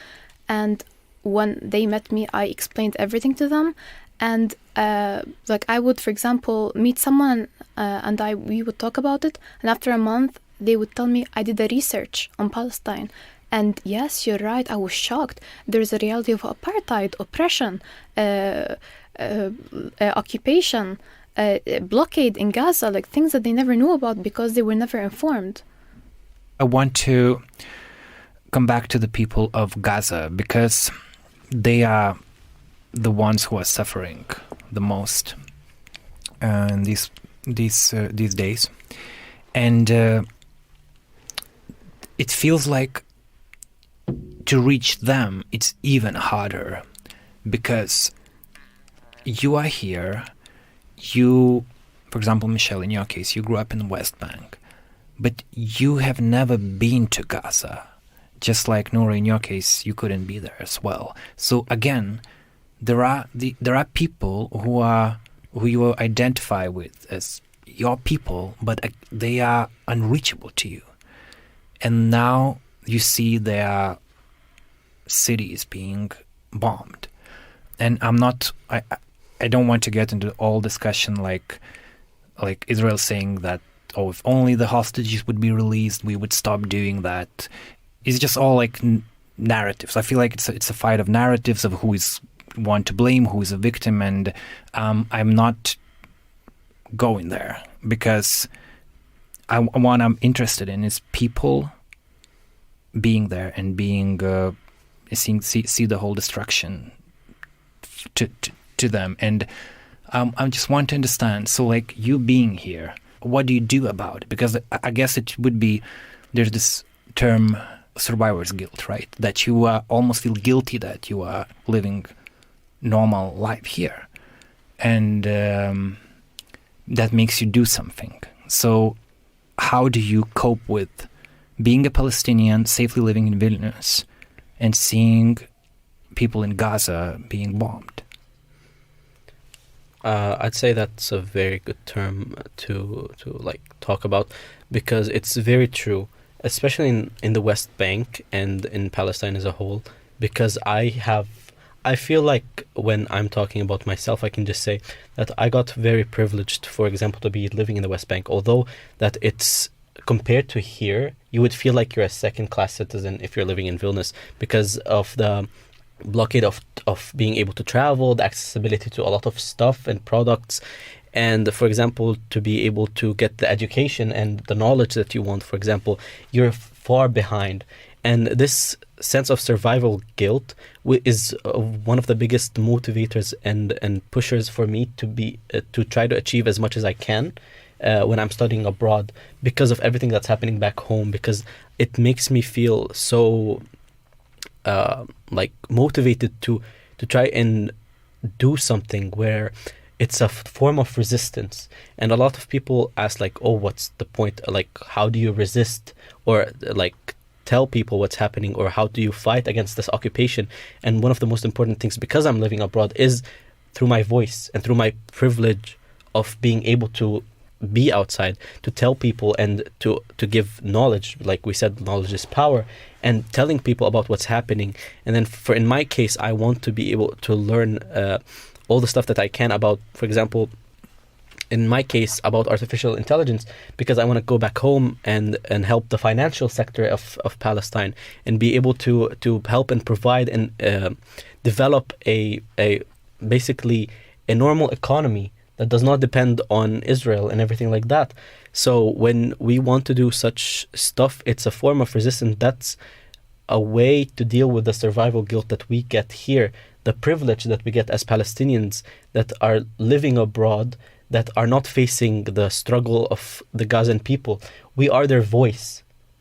And when they met me, I explained everything to them. And I would, for example, meet someone and we would talk about it. And after a month, they would tell me, I did a research on Palestine. And yes, you're right, I was shocked. There's a reality of apartheid, oppression, occupation, blockade in Gaza, like things that they never knew about because they were never informed. I want to come back to the people of Gaza because they are the ones who are suffering the most in these days. And it feels like to reach them, it's even harder because you are here. You, for example, Michelle, in your case, you grew up in the West Bank, but you have never been to Gaza. Just like Noura, in your case, you couldn't be there as well. So again, there are people who you identify with as your people, but they are unreachable to you. And now you see their cities being bombed. And I don't want to get into all discussion like Israel saying that, oh, if only the hostages would be released, we would stop doing that. It's just all like narratives. I feel like it's a fight of narratives of who is one to blame, who is a victim, and I'm not going there because what I'm interested in is people being there and being see the whole destruction to them. And I just want to understand, so like you being here, what do you do about it? Because I guess it would be, there's this term survivor's guilt, right? That you almost feel guilty that you are living normal life here. And that makes you do something. So how do you cope with being a Palestinian, safely living in Vilnius, and seeing people in Gaza being bombed? I'd say that's a very good term to like talk about, because it's very true, especially in the West Bank and in Palestine as a whole, because I feel like when I'm talking about myself, I can just say that I got very privileged, for example, to be living in the West Bank, although that it's compared to here, you would feel like you're a second-class citizen if you're living in Vilnius because of the blockade of being able to travel, the accessibility to a lot of stuff and products, and for example, to be able to get the education and the knowledge that you want. For example, you're far behind. And this sense of survival guilt is one of the biggest motivators and pushers for me to try to achieve as much as I can when I'm studying abroad, because of everything that's happening back home, because it makes me feel so motivated to try and do something where it's a form of resistance. And a lot of people ask like, oh, what's the point? Like, how do you resist or like tell people what's happening, or how do you fight against this occupation? And one of the most important things, because I'm living abroad, is through my voice and through my privilege of being able to be outside, to tell people and to give knowledge. Like we said, knowledge is power, and telling people about what's happening. And then in my case, I want to be able to learn all the stuff that I can about, for example, in my case, about artificial intelligence, because I want to go back home and help the financial sector of Palestine and be able to help and provide and develop a basically a normal economy that does not depend on Israel and everything like that. So when we want to do such stuff, it's a form of resistance. That's a way to deal with the survival guilt that we get here, the privilege that we get as Palestinians that are living abroad, that are not facing the struggle of the Gazan people. We are their voice,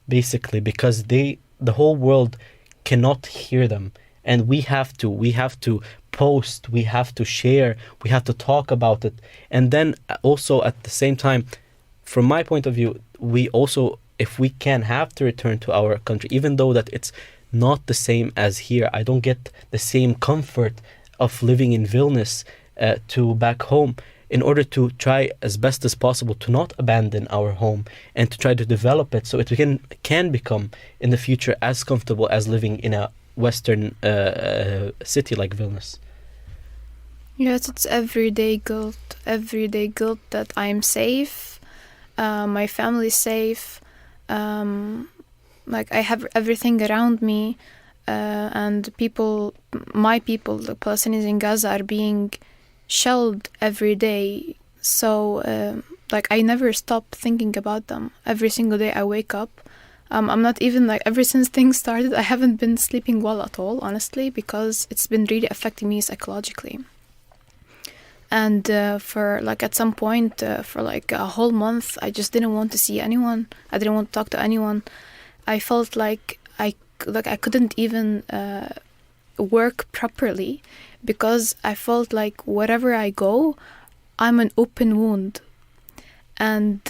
basically, because the whole world cannot hear them. And we have to post, we have to share, we have to talk about it. And then also at the same time, from my point of view, we also, if we can, have to return to our country, even though that it's not the same as here. I don't get the same comfort of living in Vilnius to back home, in order to try as best as possible to not abandon our home and to try to develop it so it can become in the future as comfortable as living in a Western city like Vilnius. Yes, it's everyday guilt that I'm safe, my family's safe, like I have everything around me, and my people, the Palestinians in Gaza, are being shelled every day. So like I never stop thinking about them. Every single day I wake up. I'm not even like, ever since things started, I haven't been sleeping well at all, honestly, because it's been really affecting me psychologically. And for like at some point, for like a whole month, I just didn't want to see anyone. I didn't want to talk to anyone. I felt like I couldn't even work properly, because I felt like wherever I go, I'm an open wound. And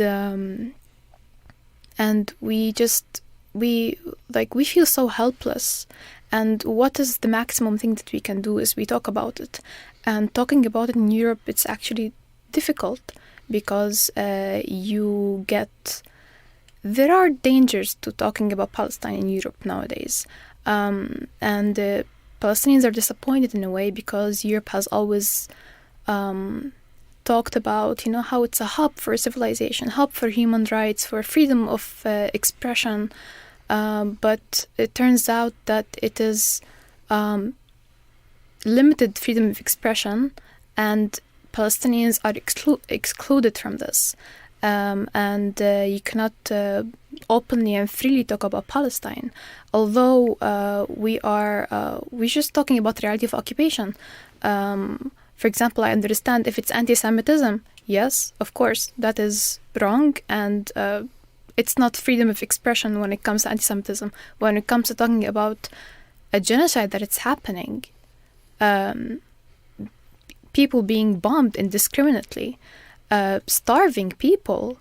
we feel so helpless. And what is the maximum thing that we can do is we talk about it. And talking about it in Europe, it's actually difficult, because there are dangers to talking about Palestine in Europe nowadays. And Palestinians are disappointed in a way, because Europe has always talked about, how it's a hub for civilization, hub for human rights, for freedom of expression. But it turns out that it is limited freedom of expression, and Palestinians are excluded from this. And you cannot openly and freely talk about Palestine, although we're just talking about the reality of occupation. For example, I understand if it's anti-Semitism, yes, of course, that is wrong, and it's not freedom of expression when it comes to anti-Semitism. When it comes to talking about a genocide that it's happening, people being bombed indiscriminately, starving people,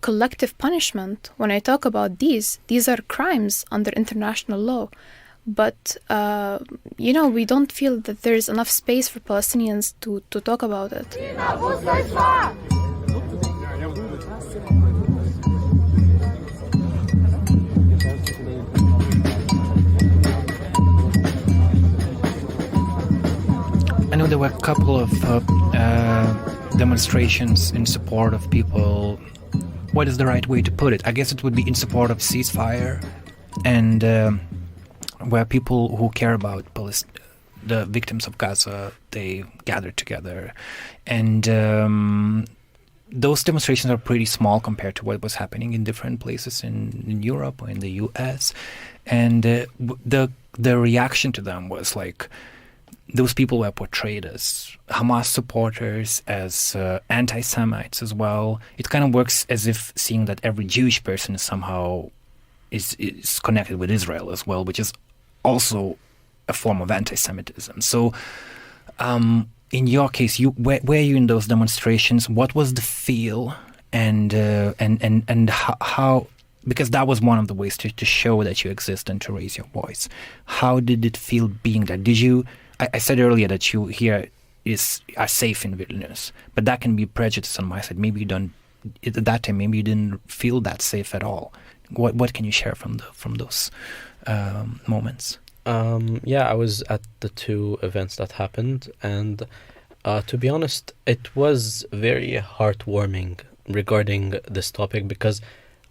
collective punishment. When I talk about these are crimes under international law. But, we don't feel that there is enough space for Palestinians to talk about it. I know there were a couple of demonstrations in support of people. What is the right way to put it? I guess it would be in support of ceasefire, and where people who care about the victims of Gaza, they gather together. And those demonstrations are pretty small compared to what was happening in different places in Europe or in the US. And the reaction to them was like, those people were portrayed as Hamas supporters, as anti-Semites as well. It kind of works as if seeing that every Jewish person is somehow is connected with Israel as well, which is also a form of anti-Semitism. So in your case, were you in those demonstrations? What was the feel, and how, because that was one of the ways to show that you exist and to raise your voice. How did it feel being there? Did you, I said earlier that you here are safe in Vilnius, but that can be prejudice on my side. Maybe you don't, at that time, maybe you didn't feel that safe at all. What can you share from those moments? I was at the two events that happened, and To be honest, it was very heartwarming regarding this topic because,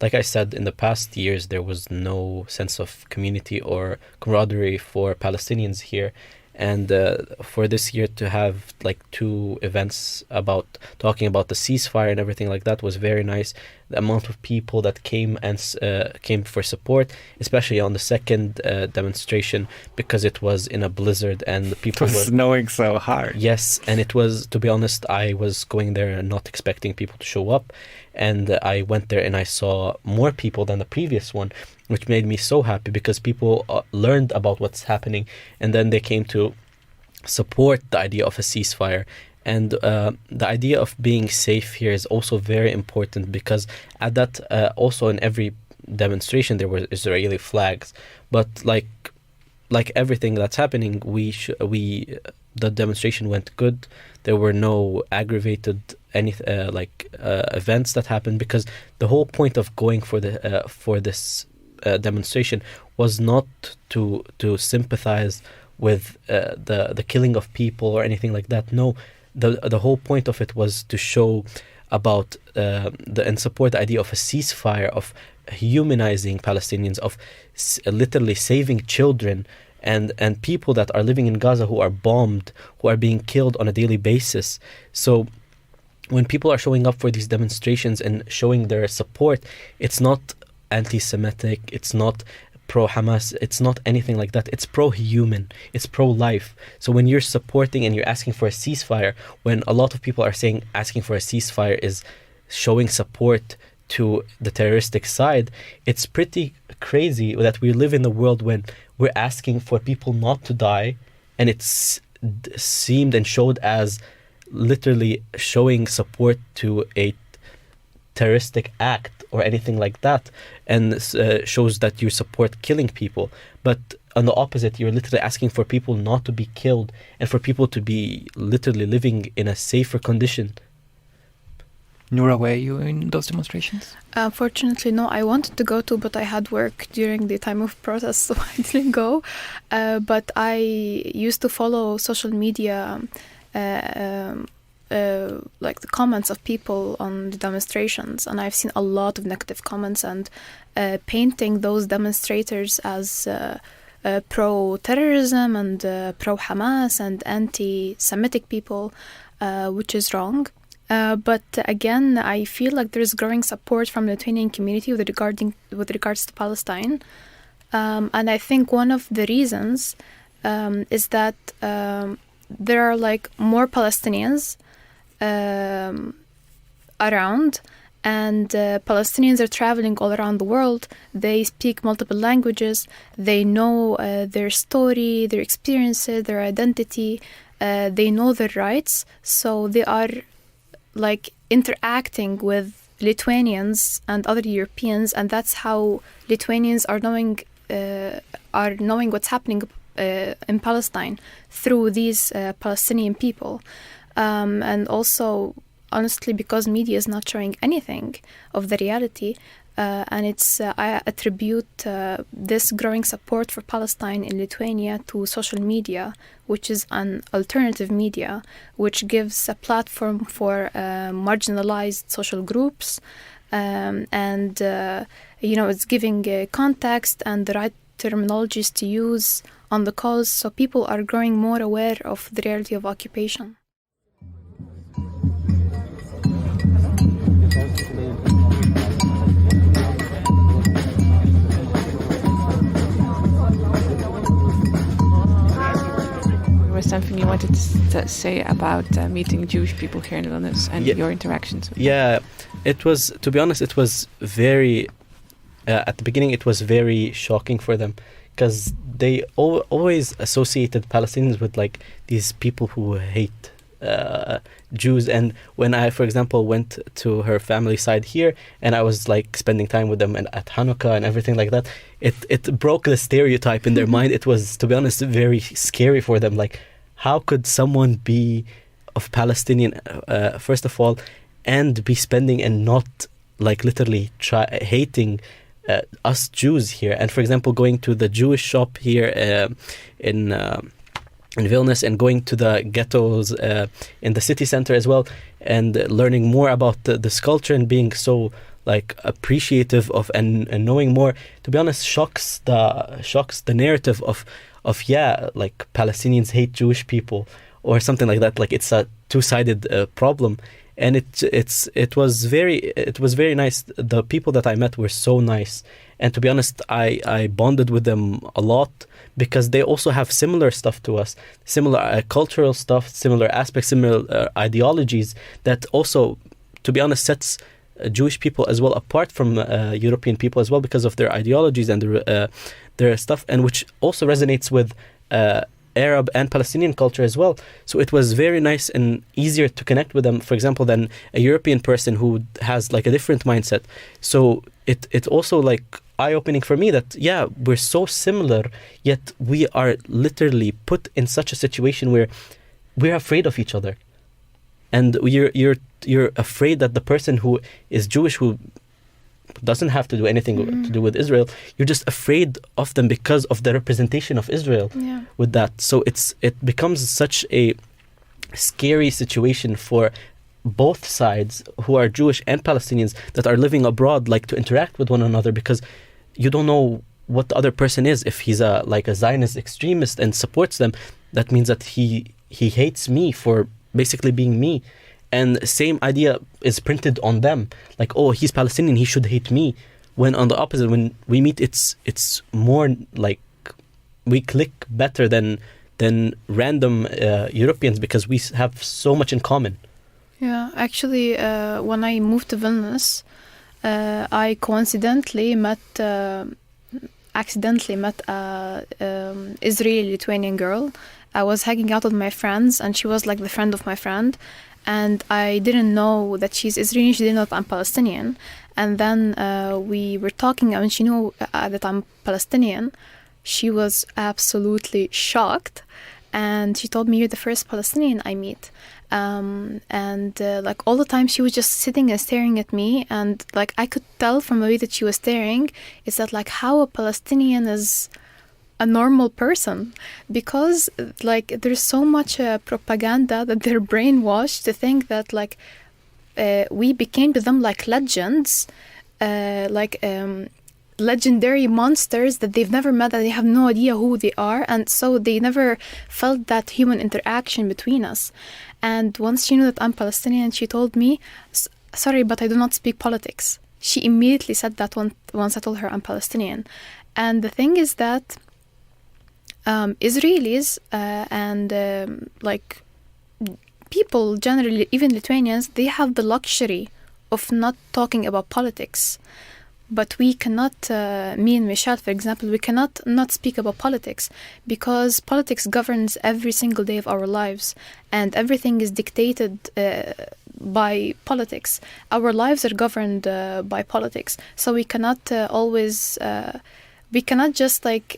like I said, in the past years, there was no sense of community or camaraderie for Palestinians here. And for this year to have like 2 events about talking about the ceasefire and everything like that was very nice. The amount of people that came and came for support, especially on the second demonstration, because it was in a blizzard and the people were snowing so hard. Yes, and it was, to be honest, I was going there and not expecting people to show up. And I went there and I saw more people than the previous one, which made me so happy because people learned about what's happening, and then they came to support the idea of a ceasefire. And the idea of being safe here is also very important because at that also in every demonstration there were Israeli flags, but like everything that's happening, the demonstration went good. There were no aggravated events that happened because the whole point of going for this demonstration was not to sympathize with the killing of people or anything like that. No, the whole point of it was to show about and support the idea of a ceasefire, of humanizing Palestinians, of literally saving children and people that are living in Gaza who are bombed, who are being killed on a daily basis. So when people are showing up for these demonstrations and showing their support, it's not anti-Semitic, it's not pro-Hamas, it's not anything like that. It's pro-human, it's pro-life. So when you're supporting and you're asking for a ceasefire, when a lot of people are saying asking for a ceasefire is showing support to the terroristic side, it's pretty crazy that we live in a world when we're asking for people not to die, and it's seemed and showed as literally showing support to a terroristic act or anything like that, and shows that you support killing people. But on the opposite, you're literally asking for people not to be killed and for people to be literally living in a safer condition. Noura, were you in those demonstrations? Unfortunately, no. I wanted to go to, but I had work during the time of protest, so I didn't go. But I used to follow social media, like the comments of people on the demonstrations, and I've seen a lot of negative comments and painting those demonstrators as pro-terrorism and pro-Hamas and anti-Semitic people, which is wrong. But again, I feel like there's growing support from the Lithuanian community with regards to Palestine. And I think one of the reasons is that there are like more Palestinians around, and Palestinians are traveling all around the world. They speak multiple languages. They know their story, their experiences, their identity. They know their rights. So they are like interacting with Lithuanians and other Europeans, and that's how Lithuanians are knowing what's happening in Palestine through these Palestinian people. And also, honestly, because media is not showing anything of the reality, and I attribute this growing support for Palestine in Lithuania to social media, which is an alternative media, which gives a platform for marginalized social groups, and it's giving context and the right terminologies to use on the cause, so people are growing more aware of the reality of occupation. Was something you wanted to say about meeting Jewish people here in Vilnius and your interactions with them? Yeah, it was, to be honest, it was very, at the beginning it was very shocking for them, because they always associated Palestinians with like these people who hate Jews. And when I, for example, went to her family side here and I was like spending time with them at Hanukkah and everything like that, it broke the stereotype in their mind. It was, to be honest, very scary for them. Like, how could someone be of Palestinian, first of all, and be spending and not like literally hating us Jews here? And for example, going to the Jewish shop here in Vilnius and going to the ghettos in the city center as well, and learning more about this culture and being so like appreciative of and knowing more, to be honest, shocks the narrative of like Palestinians hate Jewish people or something like that. Like it's a two-sided problem. And it was very nice. The people that I met were so nice, and to be honest, I bonded with them a lot because they also have similar stuff to us, similar cultural stuff, similar aspects, similar ideologies that also, to be honest, sets Jewish people as well apart from European people as well because of their ideologies and their stuff, and which also resonates with Arab and Palestinian culture as well. So it was very nice and easier to connect with them, for example, than a European person who has like a different mindset. So it also like eye-opening for me that, yeah, we're so similar, yet we are literally put in such a situation where we're afraid of each other. And you're afraid that the person who is Jewish, who doesn't have to do anything to do with Israel, you're just afraid of them because of the representation of Israel with that. So it becomes such a scary situation for both sides who are Jewish and Palestinians that are living abroad, like to interact with one another, because you don't know what the other person is. If he's a Zionist extremist and supports them, that means that he hates me for basically being me. And same idea is printed on them, like, oh, he's Palestinian, he should hate me. When on the opposite, when we meet, it's more like we click better than random Europeans because we have so much in common. Yeah, actually, when I moved to Vilnius, I accidentally met a Israeli-Lithuanian girl. I was hanging out with my friends, and she was like the friend of my friend. And I didn't know that she's Israeli. She didn't know that I'm Palestinian. And then we were talking, and she knew that I'm Palestinian. She was absolutely shocked. And she told me, you're the first Palestinian I meet. Like all the time she was just sitting and staring at me. And like I could tell from the way that she was staring, is that like how a Palestinian is a normal person, because like there's so much propaganda that they're brainwashed to think that like we became to them like legends, legendary monsters that they've never met, and they have no idea who they are, and so they never felt that human interaction between us. And once she knew that I'm Palestinian, she told me, sorry, but I do not speak politics. She immediately said that once I told her I'm Palestinian. And the thing is that Israelis and like people generally, even Lithuanians, they have the luxury of not talking about politics. But we cannot, me and Michelle, for example, we cannot not speak about politics, because politics governs every single day of our lives, and everything is dictated by politics. Our lives are governed by politics, so we cannot we cannot just like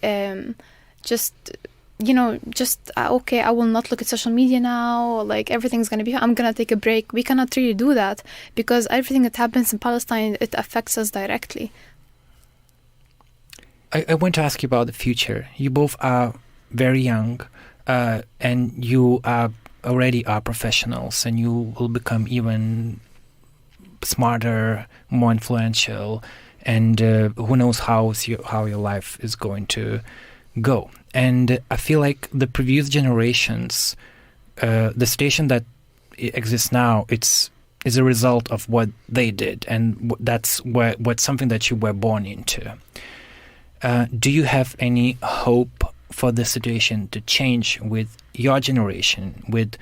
okay, I will not look at social media now, like everything's gonna be, I'm gonna take a break. We cannot really do that, because everything that happens in Palestine, it affects us directly. I want to ask you about the future. You both are very young, and you already are professionals, and you will become even smarter, more influential, and who knows how your life is going to go. And I feel like the previous generations, the situation that exists now, is a result of what they did, and that's what's something that you were born into. Do you have any hope for the situation to change with your generation, with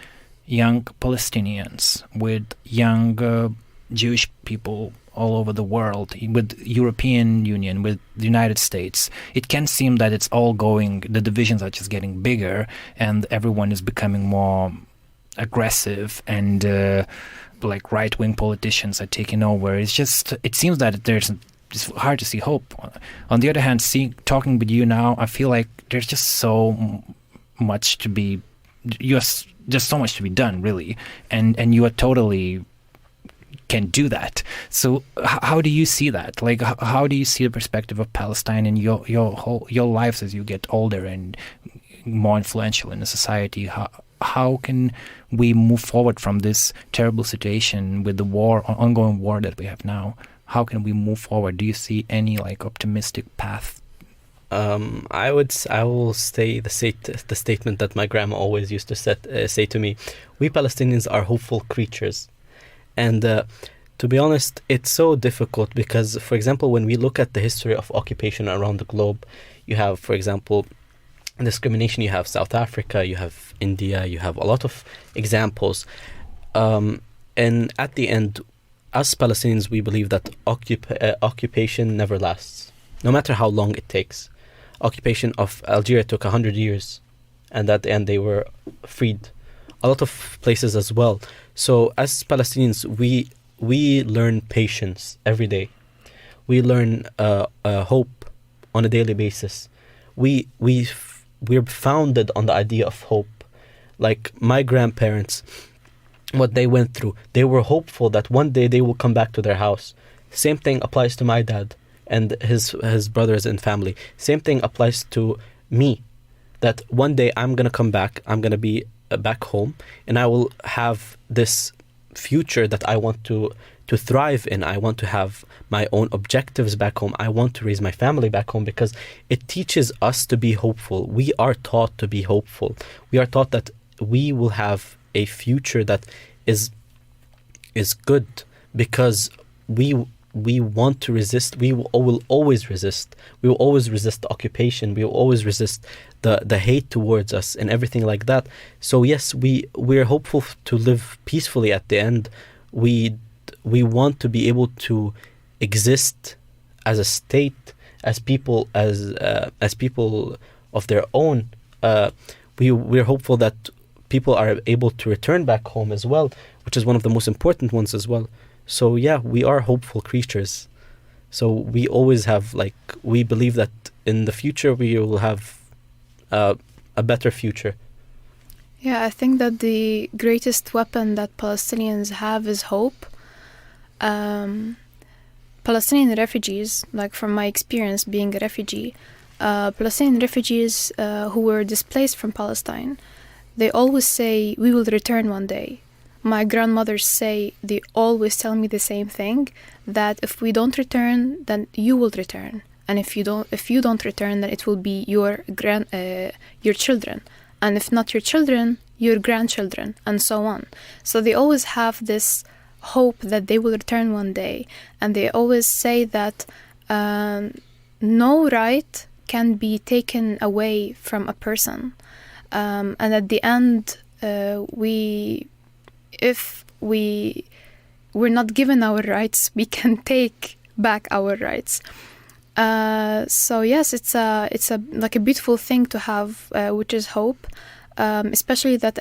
young Palestinians, with young Jewish people all over the world, with European Union, with the United States? It can seem that it's all the divisions are just getting bigger, and everyone is becoming more aggressive, and like right-wing politicians are taking over. It seems that it's hard to see hope. On the other hand, talking with you now, I feel like there's just so much to be, just so much to be done, really, and you are totally can do that. So how do you see that? Like, how do you see the perspective of Palestine in your lives as you get older and more influential in the society. How can we move forward from this terrible situation with the ongoing war that we have now? How can we move forward? Do you see any optimistic path? I will say the statement that my grandma always used to say to me: "We Palestinians are hopeful creatures," and to be honest, it's so difficult because, for example, when we look at the history of occupation around the globe, you have, for example, discrimination. You have South Africa, you have India, you have a lot of examples, and at the end, us Palestinians, we believe that occupation never lasts, no matter how long it takes. Occupation of Algeria took 100 years, and at the end they were freed. A lot of places as well. So as Palestinians, we learn patience every day. We learn hope on a daily basis. We're founded on the idea of hope. Like my grandparents, what they went through, they were hopeful that one day they will come back to their house. Same thing applies to my dad and his brothers and family. Same thing applies to me, that one day I'm gonna come back, I'm gonna be back home, and I will have this future that I want to thrive in. I want to have my own objectives back home. I want to raise my family back home, because it teaches us to be hopeful. We are taught to be hopeful. We are taught that we will have a future that is good, because we want to resist. We will always resist. We will always resist the occupation. We will always resist the hate towards us and everything like that. So yes, we're hopeful to live peacefully at the end. We want to be able to exist as a state, as people, as people of their own. We're hopeful that people are able to return back home as well, which is one of the most important ones as well. So yeah, we are hopeful creatures. So we always have, we believe that in the future we will have a better future. Yeah, I think that the greatest weapon that Palestinians have is hope. Palestinian refugees, from my experience being a refugee, Palestinian refugees who were displaced from Palestine, they always say, we will return one day. My grandmothers they always tell me the same thing, that if we don't return, then you will return. And if you don't return, then it will be your children. And if not your children, your grandchildren, and so on. So they always have this hope that they will return one day. And they always say that no right can be taken away from a person. And at the end, if we're not given our rights, we can take back our rights. So yes, it's a beautiful thing to have, which is hope. Especially that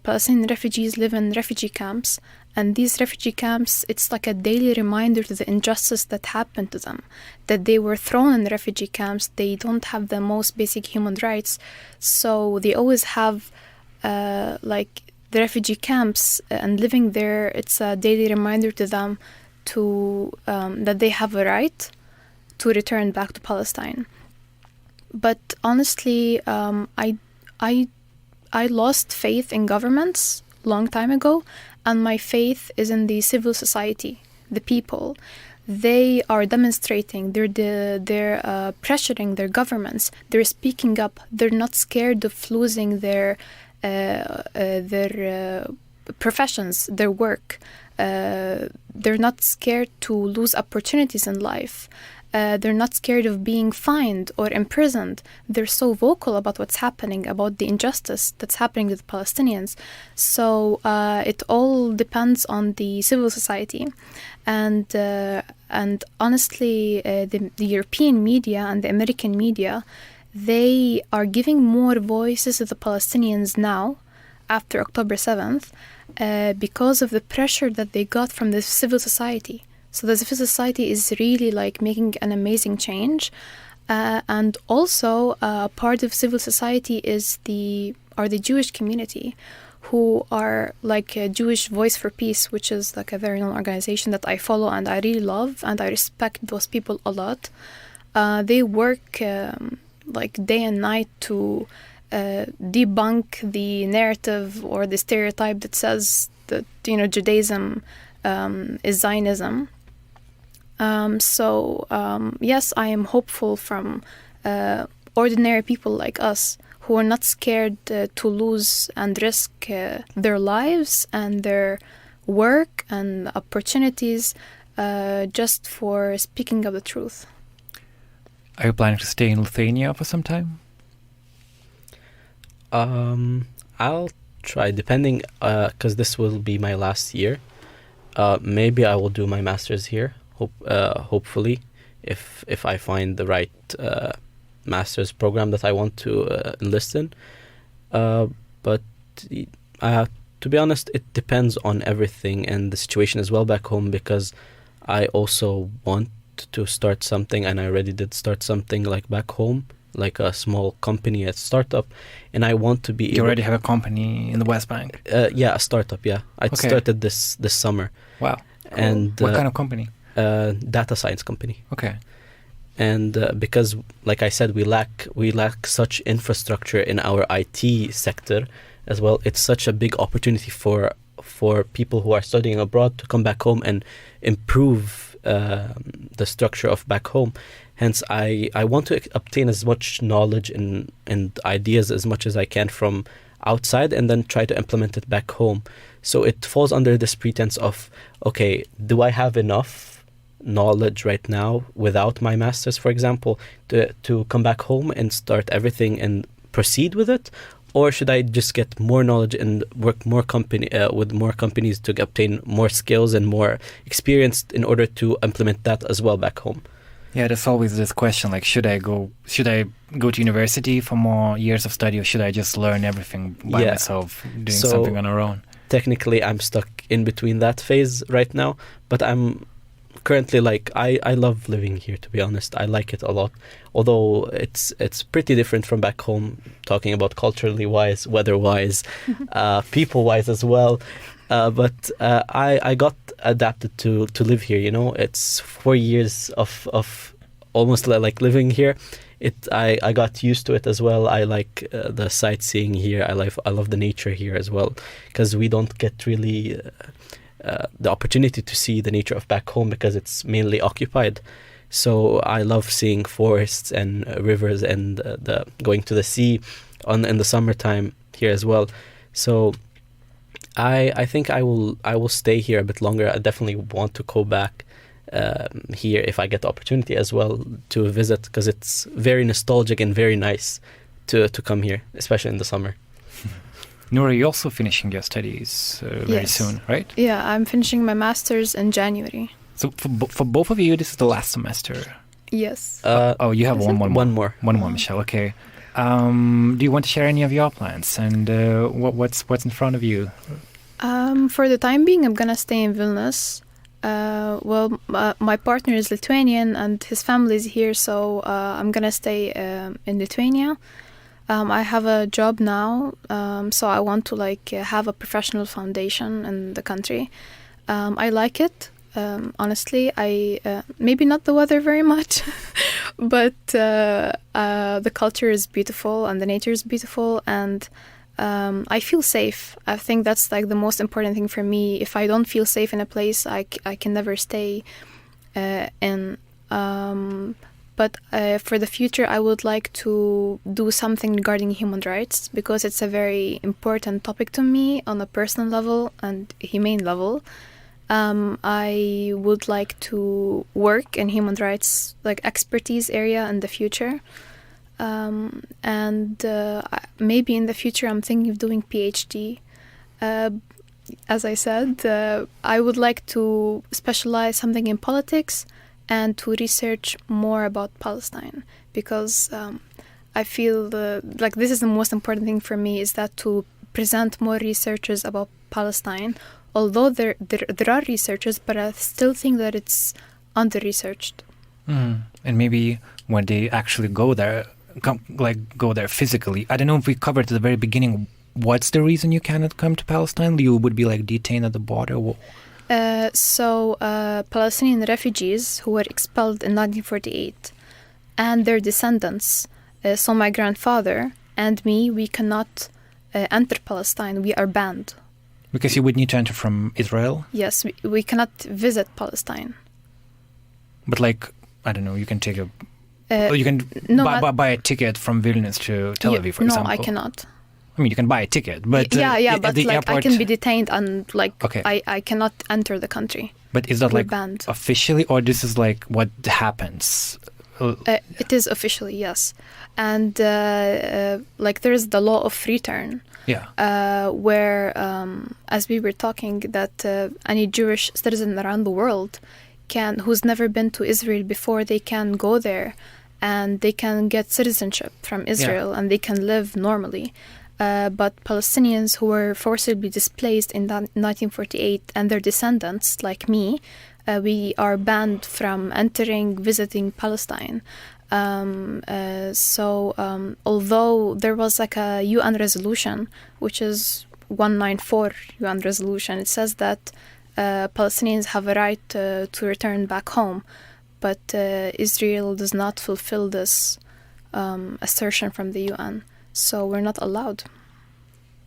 Palestinian refugees live in refugee camps, and these refugee camps, it's like a daily reminder to the injustice that happened to them, that they were thrown in refugee camps. They don't have the most basic human rights, so they always have the refugee camps, and living there, it's a daily reminder to them to that they have a right to return back to Palestine. But honestly, I lost faith in governments long time ago, and my faith is in the civil society, the people. They are demonstrating, they're pressuring their governments, they're speaking up, they're not scared of losing their professions, their work. They're not scared to lose opportunities in life. They're not scared of being fined or imprisoned. They're so vocal about what's happening, about the injustice that's happening with the Palestinians. So it all depends on the civil society. And honestly, the European media and the American media, they are giving more voices to the Palestinians now, after October 7th, because of the pressure that they got from the civil society. So the civil society is really making an amazing change. And also part of civil society are the Jewish community, who are a Jewish Voice for Peace, which is a very known organization that I follow and I really love, and I respect those people a lot. They work day and night to debunk the narrative or the stereotype that says that Judaism is Zionism. Yes, I am hopeful from ordinary people like us who are not scared to lose and risk their lives and their work and opportunities just for speaking of the truth. Are you planning to stay in Lithuania for some time? I'll try, depending, because this will be my last year. Maybe I will do my master's here, hopefully, if I find the right master's program that I want to enlist in. But to be honest, it depends on everything and the situation as well back home, because I also want to start something, and I already did start something like back home, like a small company, a startup, and I want to be You already have a company in the West Bank? Yeah, a startup, yeah. I started this summer. Wow. Cool. And what kind of company? Data science company. Okay. And because, like I said, we lack such infrastructure in our IT sector as well. It's such a big opportunity for people who are studying abroad to come back home and improve the structure of back home. Hence, I want to obtain as much knowledge and ideas as much as I can from outside, and then try to implement it back home. So it falls under this pretense of, okay, do I have enough knowledge right now without my master's, for example, to come back home and start everything and proceed with it? Or should I just get more knowledge and work with more companies to obtain more skills and more experience in order to implement that as well back home? Yeah, there's always this question, like, should I go to university for more years of study, or should I just learn everything by myself, doing something on our own? Technically, I'm stuck in between that phase right now, but I'm currently, like, I love living here, to be honest. I like it a lot, although it's pretty different from back home, talking about culturally wise, weather wise, people wise as well. But I got adapted to live here. It's 4 years of almost like living here. I got used to it as well. I like the sightseeing here. I love the nature here as well, because we don't get really the opportunity to see the nature of back home because it's mainly occupied. So I love seeing forests and rivers and the going to the sea in the summertime here as well. So I think I will stay here a bit longer. I definitely want to go back here if I get the opportunity as well to visit, because it's very nostalgic and very nice to come here, especially in the summer. Noura, you're also finishing your studies very soon, right? Yeah, I'm finishing my master's in January. So for both of you, this is the last semester? Yes. You have one more. One more, Michelle. Okay. Do you want to share any of your plans, and what's in front of you? For the time being, I'm gonna stay in Vilnius. My partner is Lithuanian and his family is here, so I'm gonna stay in Lithuania. I have a job now, so I want to have a professional foundation in the country. I like it. Honestly, I maybe not the weather very much, but the culture is beautiful and the nature is beautiful, and I feel safe. I think that's the most important thing for me. If I don't feel safe in a place, I can never stay in. But for the future, I would like to do something regarding human rights, because it's a very important topic to me on a personal level and humane level. I would like to work in human rights expertise area in the future. Maybe in the future I'm thinking of doing PhD. As I said, I would like to specialize something in politics and to research more about Palestine, because I feel this is the most important thing for me, is that to present more researchers about Palestine. Although there are researchers, but I still think that it's under-researched. And maybe when they actually go there physically. I don't know if we covered at the very beginning, what's the reason you cannot come to Palestine? You would be detained at the border? Palestinian refugees who were expelled in 1948 and their descendants, so my grandfather and me, we cannot enter Palestine. We are banned. Because you would need to enter from Israel? Yes, we cannot visit Palestine. But like, I don't know, you can take a... you can buy a ticket from Vilnius to Tel Aviv, for example. No, I cannot. I mean, you can buy a ticket, but... but the like airport... I can be detained and like Okay. I cannot enter the country. But is that We're like banned. officially, or this is like what happens? It is officially, yes. And like there is the law of return. Yeah. Where, as we were talking, that any Jewish citizen around the world who's never been to Israel before, they can go there and they can get citizenship from Israel and they can live normally. But Palestinians who were forcibly displaced in 1948 and their descendants, like me, we are banned from visiting Palestine. Although there was like a UN resolution, which is 194 UN resolution, it says that Palestinians have a right to return back home, but Israel does not fulfill this assertion from the UN, so we're not allowed.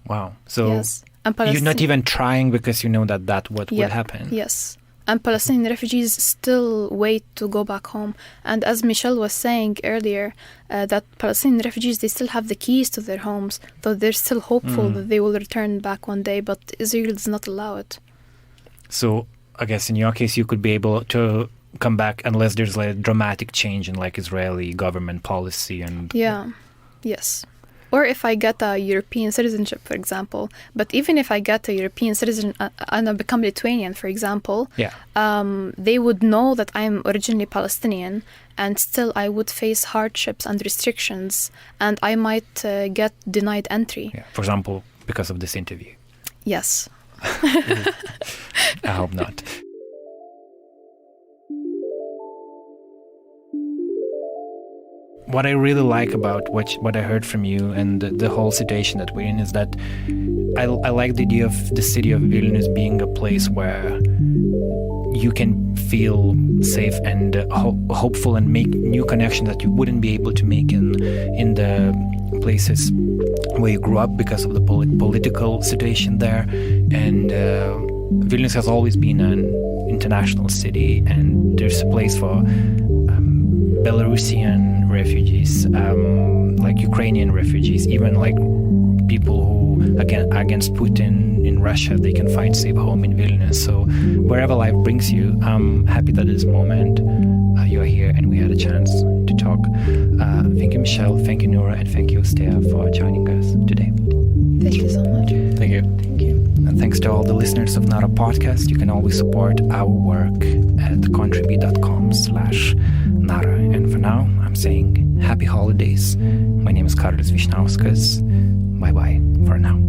Wow. So yes. you're not even trying because you know that what would happen. Yes. And Palestinian refugees still wait to go back home. And as Michelle was saying earlier, that Palestinian refugees, they still have the keys to their homes, though they're still hopeful that they will return back one day, but Israel does not allow it. So I guess in your case, you could be able to come back unless there's like a dramatic change in like Israeli government policy and... Yeah, yes. Or if I get a European citizenship, for example. But even if I get a European citizen and I become Lithuanian, for example, they would know that I'm originally Palestinian, and still I would face hardships and restrictions, and I might get denied entry. Yeah. For example, because of this interview. Yes. I hope not. What I really like about what I heard from you and the whole situation that we're in is that I like the idea of the city of Vilnius being a place where you can feel safe and hopeful and make new connections that you wouldn't be able to make in the places where you grew up because of the political situation there. And Vilnius has always been an international city, and there's a place for Belarusian refugees, like Ukrainian refugees, even like people who against Putin in Russia, they can find safe home in Vilnius. So wherever life brings you, I'm happy that this moment you're here and we had a chance to talk. Thank you, Michelle. Thank you, Noura, and thank you, Austėja, for joining us today. Thank you so much. Thank you. Thank you. And thanks to all the listeners of NARA podcast. You can always support our work at contribute.com/NARA. And for now, I'm saying happy holidays. My name is Karolis Vyšniauskas. Bye-bye for now.